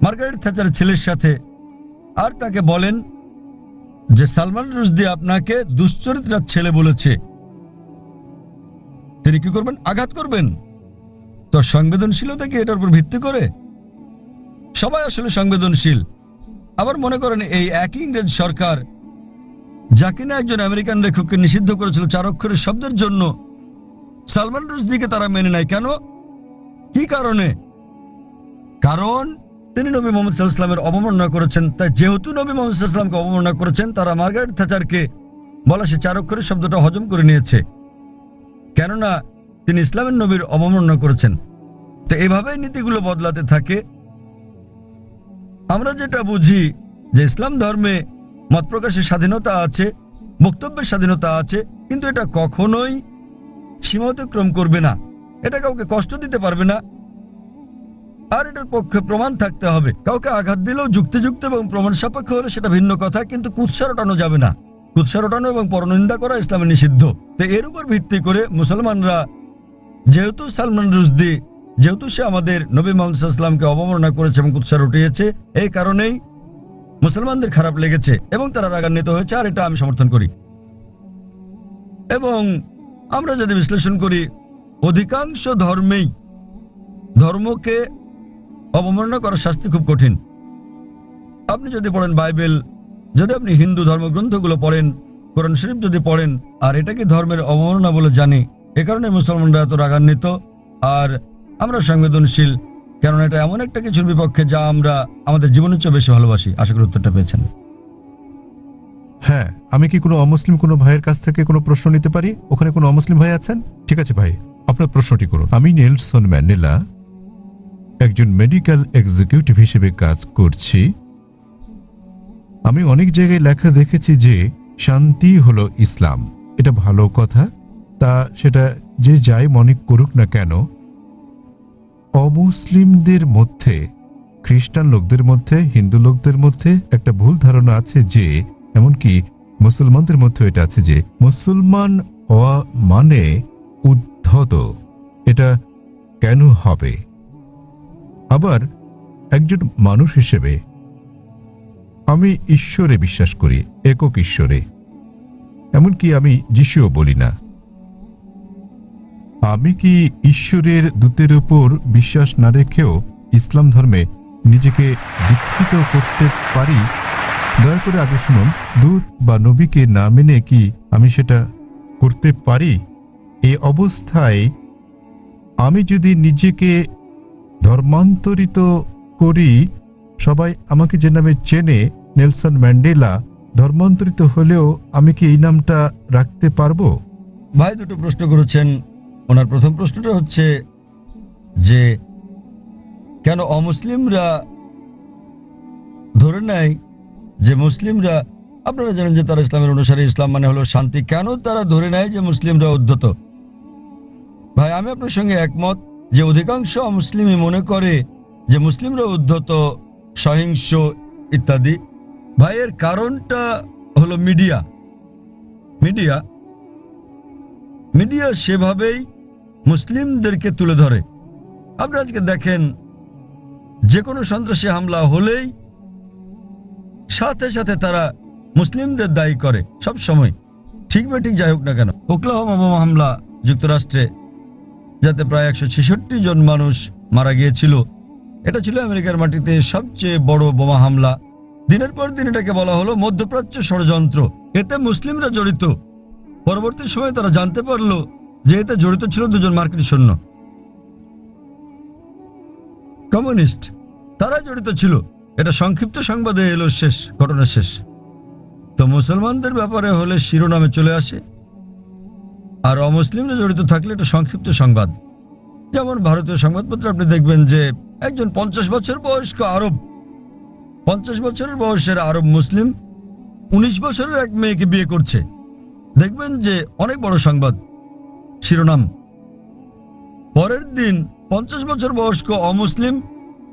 মার্গারেট থ্যাচারের ছেলের সাথে আর তাকে বলেন যে সালমান রুশদি আপনাকে দুশ্চরিত্রার ছেলে বলেছে, তিনি কি করবেন? আঘাত করবেন। তো সংবেদনশীলতা কি এটার উপর ভিত্তি করে? সবাই আসলে সংবেদনশীল। আবার মনে করেন এই একই ইংরেজ সরকার, যা কিনা একজন আমেরিকান লেখককে নিষিদ্ধ করেছিল 4 অক্ষরের শব্দের জন্য, সালমান রুশদিকে তারা মেনে নেয়। কেন? কি কারণে? কারণ তিনি নবী মুহাম্মদ সাল্লাল্লাহু আলাইহি ওয়াসাল্লামের অবমাননা করেছেন। তাই যেহেতু নবী মুহাম্মদ সাল্লাল্লাহু আলাইহি ওয়াসাল্লামকে অবমাননা করেছেন, তারা মার্গারেট থ্যাচারকে বলা সে 4 অক্ষরের শব্দটা হজম করে নিয়েছে, কেননা তিনি ইসলামের নবীর অবমাননা করেছেন। তো এইভাবেই নীতিগুলো বদলাতে থাকে। আমরা যেটা বুঝি যে ইসলাম ধর্মে মত প্রকাশের স্বাধীনতা আছে, বক্তব্যের স্বাধীনতা আছে, কিন্তু এটা কখনোই সীমা অতিক্রম করবে না, এটা কাউকে কষ্ট দিতে পারবে না, আর এটার পক্ষে প্রমাণ থাকতে হবে। কাউকে আঘাত দিলেও যুক্তিযুক্ত এবং প্রমাণ সাপেক্ষ হলে সেটা ভিন্ন কথা, কিন্তু কুৎসা রটানো যাবে না। কুৎসা রটানো এবং পরনিন্দা করা ইসলামে নিষিদ্ধ। তো এর উপর ভিত্তি করে মুসলমানরা, যেহেতু সালমান রুশদি, যেহেতু সে আমাদের নবী মুহাম্মদ সাল্লাল্লাহু আলাইহি ওয়াসাল্লামকে অবমাননা করেছে এবং কুৎসা রটিয়েছে, এই কারণেই মুসলমানদের খারাপ লেগেছে এবং তারা রাগান্বিত হয়েছে, আর এটা আমি সমর্থন করি। এবং আমরা যদি বিশ্লেষণ করি, অধিকাংশ ধর্মেই ধর্মকে অবমাননা করার শাস্তি খুব কঠিন। আপনি যদি পড়েন বাইবেল, যদি আপনি হিন্দু ধর্মগ্রন্থগুলো পড়েন, কোরআন শরীফ যদি পড়েন, আর এটাকে ধর্মের অবমাননা বলে জানি, এ কারণে মুসলমানরা এত রাগান্বিত। আর আমরা সংবেদনশীল, কারণ এটা এমন একটা কিছুর বিপক্ষে যা আমরা আমাদের জীবনের চেয়ে বেশি ভালোবাসি। আশা করি উত্তরটা পেয়েছেন। হ্যাঁ, আমি কি কোনো অমুসলিম কোনো ভাইয়ের কাছ থেকে কোনো প্রশ্ন নিতে পারি? ওখানে কোনো অমুসলিম ভাই আছেন? ঠিক আছে ভাই, আপনার প্রশ্নটি করুন। আমি নেলসন ম্যান্ডেলা, একজন মেডিকেল এক্সিকিউটিভ হিসেবে কাজ করছি। আমি অনেক জায়গায় লেখা দেখেছি যে শান্তি হলো ইসলাম। এটা ভালো কথা, তা সেটা যে যাই মনে করুক না কেন, অমুসলিমদের মধ্যে, খ্রিস্টান লোকদের মধ্যে, হিন্দু লোকদের মধ্যে একটা ভুল ধারণা আছে যে, এমনকি মুসলমানদের মধ্যে এটা আছে যে মুসলমান হওয়া মানে উদ্ধত। এটা কেন হবে? আবার একজন মানুষ হিসেবে আমি ঈশ্বরে বিশ্বাস করি, একক ঈশ্বরে। এমনকি আমি যিশুও বলি না। আমি কি ঈশ্বরের দূতের উপর বিশ্বাস না রেখেও ইসলাম ধর্মে নিজেকে দীক্ষিত করতে পারি? দয়া করে আগে শুনুন, দূত বা নবীকে না মেনে কি আমি সেটা করতে পারি? এই অবস্থায় আমি যদি নিজেকে ধর্মান্তরিত করি, সবাই আমাকে যে নামে চেনে, নেলসন ম্যান্ডেলা, ধর্মান্তরিত হলেও আমি কি এই নামটা রাখতে পারবো? ভাই দুটো প্রশ্ন করেছেন। ওনার প্রথম প্রশ্নটা হচ্ছে যে কেন অমুসলিমরা ধরে নেয় যে মুসলিমরা, আপনারা জানেন যে তারা ইসলামের অনুসারী, ইসলাম মানে হলো শান্তি, কেন তারা ধরে নেয় যে মুসলিমরা উদ্ধত? ভাই আমি আপনার সঙ্গে একমত যে অধিকাংশ অমুসলিমই মনে করে যে মুসলিমরা উদ্ধত, সহিংস ইত্যাদি। ভাই এর কারণটা হলো মিডিয়া। মিডিয়া সেভাবেই মুসলিমদেরকে তুলে ধরে। আপনি আজকে দেখেন যে কোনো সন্ত্রাসী হামলা হলেই সাথে সাথে তারা মুসলিমদের দায়ী করে, সব সময়, ঠিক বা ঠিক যাই হোক না কেন। ওকলাহোমা বোমা হামলা যুক্তরাষ্ট্রে, যাতে প্রায় 166 জন মানুষ মারা গিয়েছিল, এটা ছিল আমেরিকার মাটিতে সবচেয়ে বড় বোমা হামলা। দিনের পর দিন এটাকে বলা হলো মধ্যপ্রাচ্য ষড়যন্ত্র, এতে মুসলিমরা জড়িত। পরবর্তী সময়ে তারা জানতে পারল যে এতে জড়িত ছিল 2 জন মার্কিন সৈন্য, কমিউনিস্ট, তারা জড়িত ছিল। এটা সংক্ষিপ্ত সংবাদে এলো, শেষ, ঘটনা শেষ। তো মুসলমানদের ব্যাপারে হলে শিরোনামে চলে আসে, আর অমুসলিমরা জড়িত থাকলে এটা সংক্ষিপ্ত সংবাদ। যেমন ভারতীয় সংবাদপত্রে আপনি দেখবেন যে একজন 50 বছর বয়স্ক আরব, 50 বছরের বয়সের আরব মুসলিম 19 বছরের এক মেয়েকে বিয়ে করছে। দেখবেন যে অনেক বড় সংবাদ, শিরোনাম। পরের দিন 50 বছর বয়স্ক অমুসলিম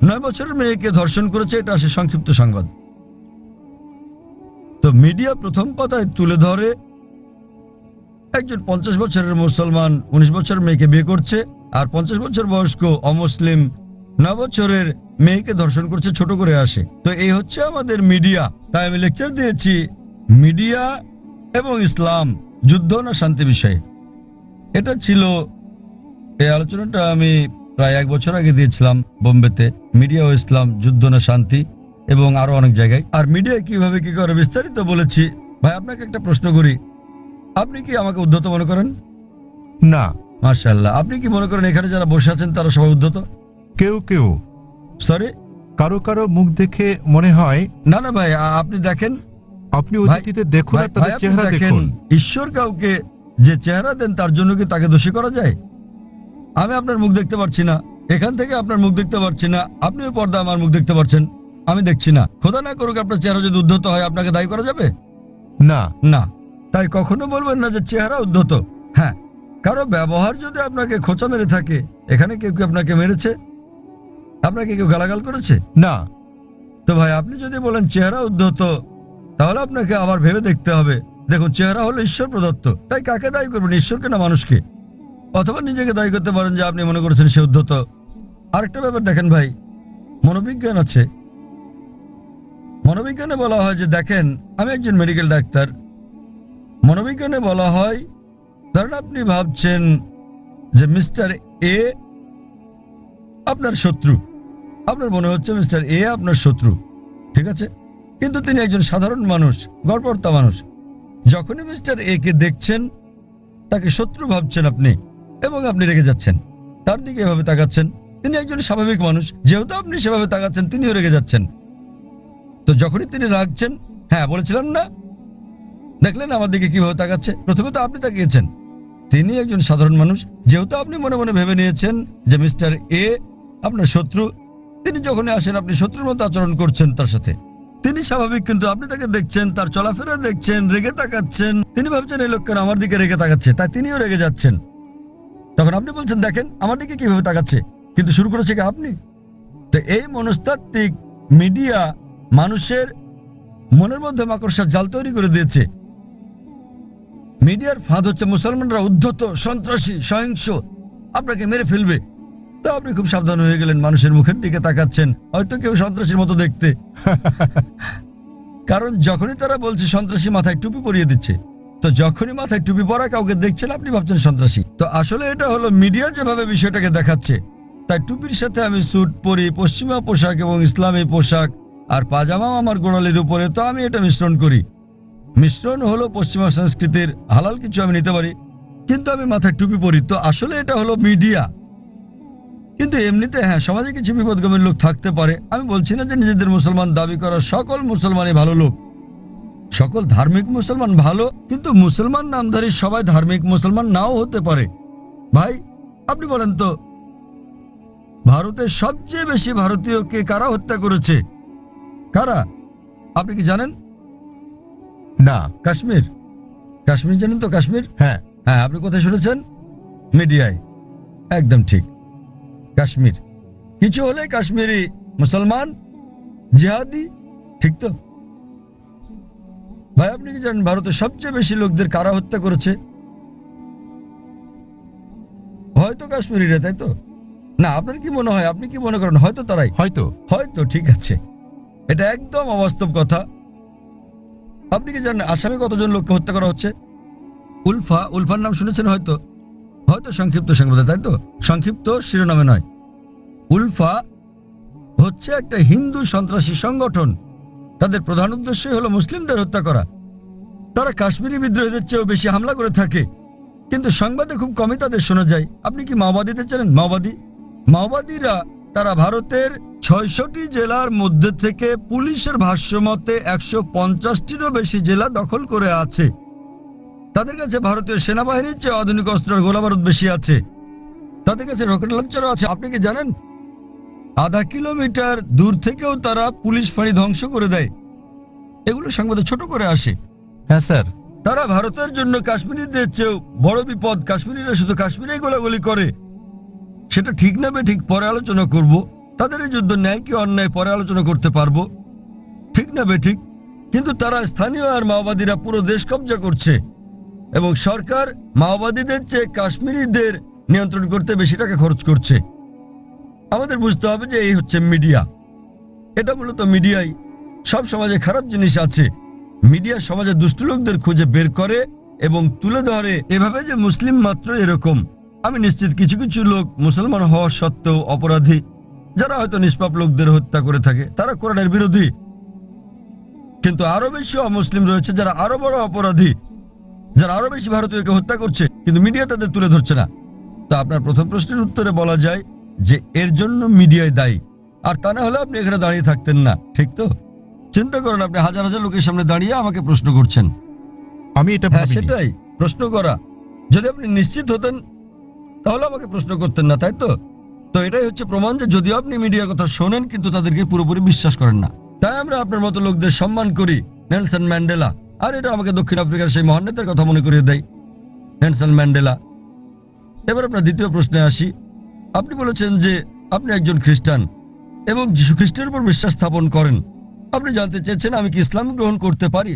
9 বছরের মেয়েকে ধর্ষণ করেছে, এটা আসে সংক্ষিপ্ত সংবাদ। তো মিডিয়া প্রথম পাতায় তুলে ধরে একজন 50 বছরের মুসলমান 19 বছরের মেয়েকে বিয়ে করছে, আর 50 বছর বয়স্ক অমুসলিম 9 বছরের মেয়েকে ধর্ষণ করছে, ছোট করে আসে। তো এই হচ্ছে আমাদের মিডিয়া। তাই আমি লেকচার দিয়েছি মিডিয়া এবং ইসলাম, যুদ্ধ না শান্তি বিষয়ে। এটা ছিল, এই আলোচনাটা আমি প্রায় 1 বছর আগে দিয়েছিলাম বোম্বেতে, মিডিয়া ও ইসলাম, যুদ্ধ না শান্তি, এবং আরো অনেক জায়গায়। আর মিডিয়া কিভাবে কি করে বিস্তারিত বলেছি। ভাই আপনাকে একটা প্রশ্ন করি, আপনি কি আমাকে উদ্ধত মনে করেন? না। মাশাআল্লাহ। আপনি কি মনে করেন এখানে যারা বসে আছেন তারা সবাই উদ্ধত? কেউ কেউ, সরি, কারো কারো মুখ দেখে মনে হয়। না না ভাই, আপনি দেখেন, আপনি অতীতে দেখুন আর তাদের চেহারা দেখুন। ঈশ্বর কাউকে যে চেহারা দেন তার জন্য কি তাকে দোষী করা যায়? আমি আপনার মুখ দেখতে পারছি না, এখান থেকে আপনার মুখ দেখতে পারছি না, আপনিও পর্দা আমার মুখ দেখতে পারছেন, আমি দেখছি না। খোদা না করুক আপনার চেহারা যদি উদ্ধত হয়, আপনাকে দায়ী করা যাবে? না না। তাই কখনো বলবেন না যে চেহারা উদ্ধত। হ্যাঁ, কারো ব্যবহার যদি আপনাকে খোঁচা মেরে থাকে, এখানে কেউ কি আপনাকে মেরেছে? আপনাকে কেউ গালাগাল করেছে? না। তো ভাই আপনি যদি বলেন চেহারা উদ্ধত, তাহলে আপনাকে আবার ভেবে দেখতে হবে। দেখুন, চেহারা হলো ঈশ্বর প্রদত্ত, তাই কাকে দায়ী করবেন, ঈশ্বরকে না মানুষকে? অথবা নিজেকে দায়ী করতে পারেন যে আপনি মনে করেছেন সে উদ্ধত। আরেকটা ব্যাপার দেখেন ভাই, মনোবিজ্ঞান আছে। মনোবিজ্ঞানে বলা হয় যে, দেখেন আমি একজন মেডিকেল ডাক্তার, মনোবিজ্ঞানে বলা হয়, ধরেন আপনি ভাবছেন যে মিস্টার এ আপনার শত্রু, আপনার মনে হচ্ছে মিস্টার এ আপনার শত্রু, ঠিক আছে? কিন্তু তিনি একজন সাধারণ মানুষ, গড়পড়তা মানুষ। যখনই মিস্টার এ কে দেখছেন, তাকে শত্রু ভাবছেন আপনি, এবং আপনি রেগে যাচ্ছেন, তার দিকে এভাবে তাকাচ্ছেন। তিনি একজন স্বাভাবিক মানুষ, যেহেতু আপনি সেভাবে তাকাচ্ছেন, তিনিও রেগে যাচ্ছেন। তো যখনই তিনি রাগছেন, হ্যাঁ বলেছিলাম না, দেখলেন আমার দিকে কিভাবে তাকাচ্ছে? প্রথমে তো আপনি তাকিয়েছেন, তিনি একজন সাধারণ মানুষ, যেহেতু আপনি মনে মনে ভেবে নিয়েছেন যে মিস্টার এ আপনার শত্রু, তিনি যখনই আসেন আপনি শত্রুর মতো আচরণ করছেন তার সাথে। তিনি স্বাভাবিক, কিন্তু আপনি তাকে দেখছেন, তার চলাফেরা দেখছেন, রেগে তাকাচ্ছেন। তিনি ভাবছেন এই লোক কেন আমার দিকে রেগে তাকাচ্ছে, তাই তিনিও রেগে যাচ্ছেন। তখন আপনি বলছেন দেখেন আমার দিকে কিভাবে তাকাচ্ছে, কিন্তু শুরু করেছে কি আপনি? তো এই মনস্তাত্ত্বিক মিডিয়া মানুষের মনের মধ্যে মাকড়সার জাল তৈরি করে দিয়েছে। মিডিয়ার ফাঁদ হচ্ছে মুসলমানরা উদ্ধত, সন্ত্রাসী, সহিংস, আপনাকে মেরে ফেলবে। তো আপনি খুব সাবধান হয়ে গেলেন, মানুষের মুখের দিকে তাকাচ্ছেন, হয়তো কেউ সন্ত্রাসীর মতো দেখতে। কারণ যখনই তারা বলছে সন্ত্রাসী মাথায় টুপি পরিয়ে দিচ্ছে, তো যখনই মাথায় টুপি পরা কাউকে দেখছেন আপনি ভাবছেন সন্ত্রাসী। তো আসলে এটা হলো মিডিয়া যেভাবে বিষয়টাকে দেখাচ্ছে। তাই টুপির সাথে আমি স্যুট পরি, পশ্চিমা পোশাক এবং ইসলামী পোশাক, আর পাজামাও আমার গোড়ালির উপরে, তো আমি এটা মিশ্রণ করি। মিশ্রণ হলো পশ্চিমা সংস্কৃতির, হালাল কিছু আমি নিতে পারি, কিন্তু আমি মাথায় টুপি পরি। তো আসলে এটা হলো মিডিয়া। কিন্তু এমনিতে হ্যাঁ, সমাজে কিছু বিপদগামী লোক থাকতে পারে। আমি বলছি না যে নিজেদের মুসলমান দাবি করা সকল মুসলমানই ভালো লোক, সকল ধার্মিক মুসলমান ভালো, কিন্তু মুসলমান নামধারী সবাই ধার্মিক মুসলমান নাও হতে পারে। ভাই আপনি বলেন তো, ভারতের সবচেয়ে বেশি ভারতীয়কে কারা হত্যা করেছে? কারা? আপনি কি জানেন? না। কাশ্মীর। কাশ্মীর জানেন তো? কাশ্মীর, হ্যাঁ। হ্যাঁ, আপনি কোথায় শুনেছেন? মিডিয়ায়। একদম ঠিক, কাশ্মীর। কিছু হলে কাশ্মীরি মুসলমান জিহাদি, ঠিক তো? ভাই আপনি কি জানেন ভারতের সবচেয়ে বেশি লোকদের কারা হত্যা করেছে? হয়তো কাশ্মীরিরা, তাই তো? না, আপনার কি মনে হয়, আপনি কি মনে করেন হয়তো তারাই? হয়তো। হয়তো, ঠিক আছে, এটা একদম অবাস্তব কথা। আপনি কি জানেন আসামে কতজন লোককে হত্যা করা হচ্ছে? উলফা, উলফার নাম শুনেছেন হয়তো, হয়তো সংক্ষিপ্ত সংবাদে, তাই তো? সংক্ষিপ্ত শিরোনামে নয়। উলফা হচ্ছে একটা হিন্দু সন্ত্রাসী সংগঠন। তাদের প্রধান উদ্দেশ্যই হলো মুসলিমদের হত্যা করা। তারা কাশ্মীরি বিদ্রোহীদের চেয়েও বেশি হামলা করে থাকে, কিন্তু সংবাদে খুব কমই তাদের শোনা যায়। আপনি কি মাওবাদীতে জানেন? মাওবাদীরা তারা ভারতের ৬৬টি জেলার মধ্যে থেকে পুলিশের ভাষ্যমতে ১৫০টিরও বেশি জেলা দখল করে আছে। তাদের কাছে ভারতীয় সেনাবাহিনীর চেয়ে আধুনিক অস্ত্র আর গোলাবারুদ বেশি আছে। তাদের কাছে রকেট লঞ্চারও আছে। আপনি কি জানেন আধা কিলোমিটার দূর থেকেও তারা পুলিশ ফাঁড়ি ধ্বংস করে দেয়? এগুলো সংবাদে ছোট করে আসে। হ্যাঁ স্যার। তারা ভারতের জন্য কাশ্মীরিদের চেয়েও বড় বিপদ। কাশ্মীরিরা শুধু কাশ্মীরেই গোলাগুলি করে। সেটা ঠিক না বেঠিক পরে আলোচনা করব। তাদের এই যুদ্ধ ন্যায় কি অন্যায় পরে আলোচনা করতে পারবো, ঠিক না বেঠিক। কিন্তু তারা স্থানীয় আর মাওবাদীরা পুরো দেশ কব্জা করছে, এবং সরকার মাওবাদীদের চেয়ে কাশ্মীরিদের নিয়ন্ত্রণ করতে বেশি টাকা খরচ করছে। আমাদের বুঝতে হবে যে এই হচ্ছে মিডিয়া। এটা মূলত মিডিয়াই। সব সমাজে খারাপ জিনিস আছে, মিডিয়া সমাজে দুষ্ট লোকদের খুঁজে বের করে এবং তুলে ধরে এভাবে যে মুসলিম মাত্র এরকম। আমি নিশ্চিত কিছু কিছু লোক মুসলমান হওয়া সত্ত্বেও অপরাধী, যারা হয়তো নিষ্পাপ লোকদের হত্যা করে থাকে। তারা কোরআনের বিরোধী, কিন্তু আরো বেশি অমুসলিম রয়েছে যারা আরো বড় অপরাধী, যারা আরো বেশি ভারতীয়কে হত্যা করছে, কিন্তু মিডিয়া তাদের তুলে ধরছে না। তো আপনার প্রথম প্রশ্নের উত্তরে বলা যায় যে এর জন্য মিডিয়ায় দায়ী, আর তা না হলে আপনি এখানে দাঁড়িয়ে থাকতেন না, ঠিক তো? চিন্তা করেন, আপনি হাজার হাজার লোকের সামনে দাঁড়িয়ে আমাকে প্রশ্ন করছেন। আমি এটা হ্যাঁ, ভাবিনি। সেটাই প্রশ্ন করা। যদি আপনি নিশ্চিত হতেন তাহলে আমাকে প্রশ্ন করতেন না, তাই তো? তো এটাই হচ্ছে প্রমাণ যে যদিও আপনি মিডিয়ার কথা শোনেন কিন্তু তাদেরকে পুরোপুরি বিশ্বাস করেন না। তাই আমরা আপনার মতো লোকদের সম্মান করি। নেলসন ম্যান্ডেলা, আর এটা আমাকে দক্ষিণ আফ্রিকার সেই মহান নেতার কথা মনে করিয়ে দেয়, নেলসন ম্যান্ডেলা। এবার আপনার দ্বিতীয় প্রশ্নে আসি। আপনি বলেছেন যে আপনি একজন খ্রিস্টান এবং যীশু খ্রিস্টের উপর বিশ্বাস স্থাপন করেন। আপনি জানতে চেয়েছেন আমি কি ইসলাম গ্রহণ করতে পারি,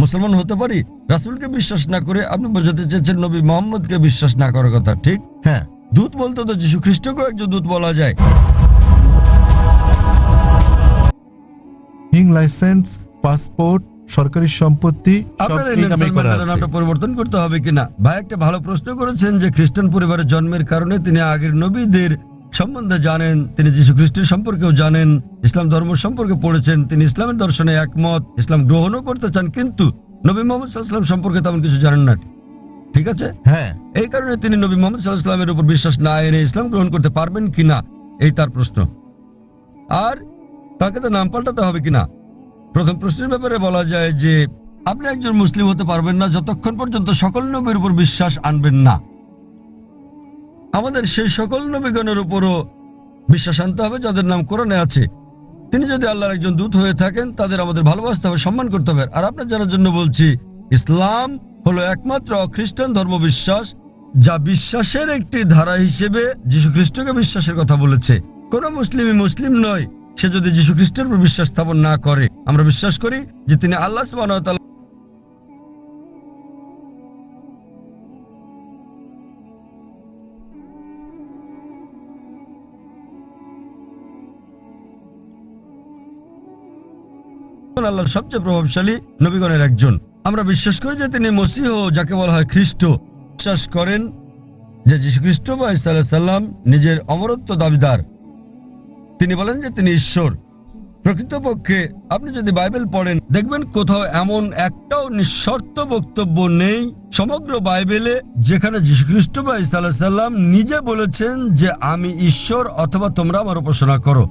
মুসলমান হতে পারি? রাসূলকে বিশ্বাস না করে আপনি বোঝাতে চেয়েছেন নবী মোহাম্মদকে বিশ্বাস না করার কথা, ঠিক? হ্যাঁ। দূত বলতে তো যীশু খ্রিস্টকেও একজন দূত বলা যায়। ইং লাইসেন্স, পাসপোর্ট, সরকারি সম্পত্তি সব আপনার এই এই নামে নেলসন করা ম্যান্ডেলার আছে। নামটা পরিবর্তন করতে হবে কিনা? ভাই একটা ভালো প্রশ্ন করেছেন যে খ্রিস্টান পরিবারের জন্মের কারণে তিনি আগের নবীদের সম্বন্ধে জানেন, তিনি যীশু খ্রিস্টের সম্পর্কেও জানেন, ইসলাম ধর্ম সম্পর্কে পড়েছেন, তিনি ইসলামের দর্শনে একমত, ইসলাম গ্রহণও করতে চান, কিন্তু নবী মোহাম্মদ সাল্লাল্লাহু আলাইহি ওয়াসাল্লাম সম্পর্কে তেমন কিছু জানেন না, ঠিক আছে? হ্যাঁ। এই কারণে তিনি নবী মোহাম্মদ সাল্লাল্লাহু আলাইহি ওয়াসাল্লামের উপর বিশ্বাস না এনে ইসলাম গ্রহণ করতে পারবেন কিনা, এই তার প্রশ্ন। আর তাকে তো নাম পাল্টাতে হবে কিনা? প্রথম প্রশ্নের ব্যাপারে বলা যায় যে আপনি একজন মুসলিম হতে পারবেন না যতক্ষণ পর্যন্ত সকল নবীর উপর বিশ্বাস আনবেন না। আমাদের সেই সকল নবীগণের উপরও বিশ্বাস আনতে হবে যাদের নাম কোরআনে আছে। তিনি যদি আল্লাহর একজন দূত হয়ে থাকেন তাদের আমাদের ভালোবাসতে হবে, সম্মান করতে হবে। আর আপনার জানার জন্য বলছি, ইসলাম হলো একমাত্র খ্রিস্টান ধর্ম বিশ্বাস যা বিশ্বাসের একটি ধারা হিসেবে যীশু খ্রিস্টকে বিশ্বাসের কথা বলেছে। কোন মুসলিমই মুসলিম নয় সে যদি যীশু খ্রিস্টের উপর বিশ্বাস স্থাপন না করে। আমরা বিশ্বাস করি যে তিনি আল্লাহ সুবহানাহু ওয়া তাআলা সর্বশক্তিমান আল্লাহর সবচেয়ে প্রভাবশালী নবীগণের একজন। আমরা বিশ্বাস করি যে তিনি মসীহ, যাকে বলা হয় খ্রিস্ট। বিশ্বাস করেন যে যীশু খ্রিস্ট বা ঈসা আলাইহিস সালাম নিজের অমরত্ব দাবিদার। তিনি বলেন যে তিনি ঈশ্বর। প্রকৃতপক্ষে আপনি যদি বাইবেল পড়েন দেখবেন কোথাও এমন একটাও নিঃশর্ত বক্তব্য নেই সমগ্র বাইবেলে যেখানে যীশু খ্রিস্ট বা ঈসা আলাইহিস সালাম নিজে বলেছেন যে আমি ঈশ্বর অথবা তোমরা আমার উপাসনা করো।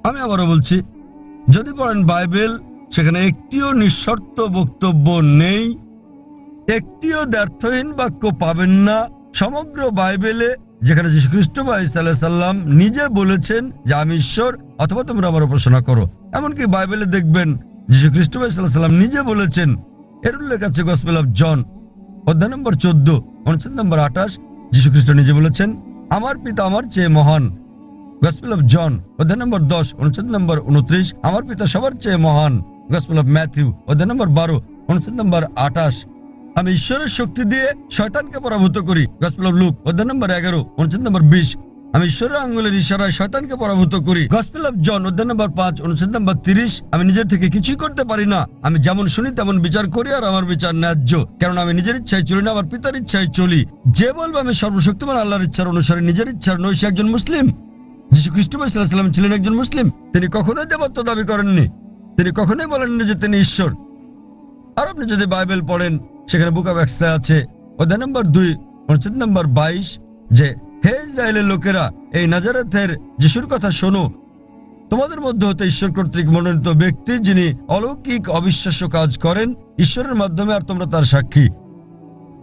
আমি আবারও বলছি, যদি পড়েন বাইবেল সেখানে একটিও নিঃশর্ত বক্তব্য নেই, একটিও দ্ব্যর্থহীন বাক্য পাবেন না সমগ্র বাইবেলে যেখানে যীশু খ্রিস্ট বা ঈসা আলাইহিস সালাম নিজে বলেছেন যে আমি ঈশ্বর অথবা তোমরা আমার উপাসনা করো। এমনকি বাইবেলে দেখবেন যীশু খ্রিস্ট বা ঈসা আলাইহিস সালাম নিজে বলেছেন, এর উল্লেখ আছে গসপেল অফ জন অধ্যায় নম্বর 14 অনুচ্ছেদ নম্বর 28। যীশু খ্রিস্ট নিজে বলেছেন আমার পিতা আমার চেয়ে মহান। গসপেল অফ জন অধ্যায় নম্বর 10 অনুচ্ছেদ নম্বর 29, আমার পিতা সবার চেয়ে মহান। গসপেল অফ ম্যাথিউ অধ্যায় নম্বর 12 অনুচ্ছেদ নম্বর 28, আমি ঈশ্বরের শক্তি দিয়ে শয়তানকে পরাভূত করি। গসপেল অফ লুক অধ্যায় নম্বর 11 অনুচ্ছেদ নম্বর 20, আমি ঈশ্বরের আঙ্গুলের ইশারায় শয়তানকে পরাভূত করি। গসপেল অফ জন অধ্যায় নম্বর 5 অনুচ্ছেদ নম্বর 30, আমি নিজের থেকে কিছুই করতে পারি না, আমি যেমন শুনি তেমন বিচার করি, আর আমার বিচার ন্যায্য, কারণ আমি নিজের ইচ্ছায় চলি না, আমার পিতার ইচ্ছায় চলি। যে বলবে আমি সর্বশক্তিমান আল্লাহর ইচ্ছার অনুসারে নিজের ইচ্ছার নই, সে একজন মুসলিম। যীশু খ্রিস্ট সাল্লাল্লাহু আলাইহি ওয়াসাল্লাম ছিলেন একজন মুসলিম। তিনি কখনোই দেবত্ব দাবি করেননি, তিনি কখনোই বলেননি যে তিনি ঈশ্বর। আর আপনি যদি বাইবেল পড়েন সেখানে বুক অফ অ্যাক্টসে আছে অধ্যায় নম্বর 2 অনুচ্ছেদ নম্বর 22 যে হে ইসরায়েলের লোকেরা, এই নাজারেথের যিশুর কথা শোনো, তোমাদের মধ্যে হতে ঈশ্বর কর্তৃক মনোনীত ব্যক্তি, যিনি অলৌকিক অবিশ্বাস্য কাজ করেন ঈশ্বরের মাধ্যমে, আর তোমরা তার সাক্ষী।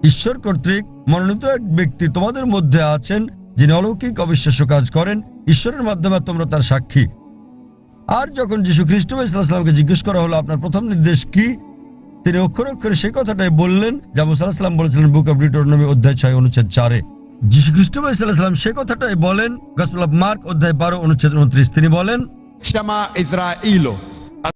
ঈশ্বর কর্তৃক মনোনীত এক ব্যক্তি তোমাদের মধ্যে আছেন যিনি অলৌকিক অবিশ্বাস্য কাজ করেন ঈশ্বরের মাধ্যমে, আর তোমরা তার সাক্ষী। আর যখন যীশু খ্রিস্ট সাল্লাল্লাহু আলাইহি ওয়াসাল্লামকে জিজ্ঞেস করা হলো আপনার প্রথম নির্দেশ কি, তিনি অক্ষরে অক্ষরে সেই কথাটাই বললেন যা মুসা আলাইহিস সালাম বলেছিলেন বুক অফ ডিউটেরোনমি অধ্যায় 6 অনুচ্ছেদ 4-এ। যীশু খ্রিস্ট সাল্লাল্লাহু আলাইহি ওয়াসাল্লাম সেই কথাটাই বলেন গসপেল অফ মার্ক অধ্যায় 12 অনুচ্ছেদ 29। তিনি বলেন शमा इस्राएलो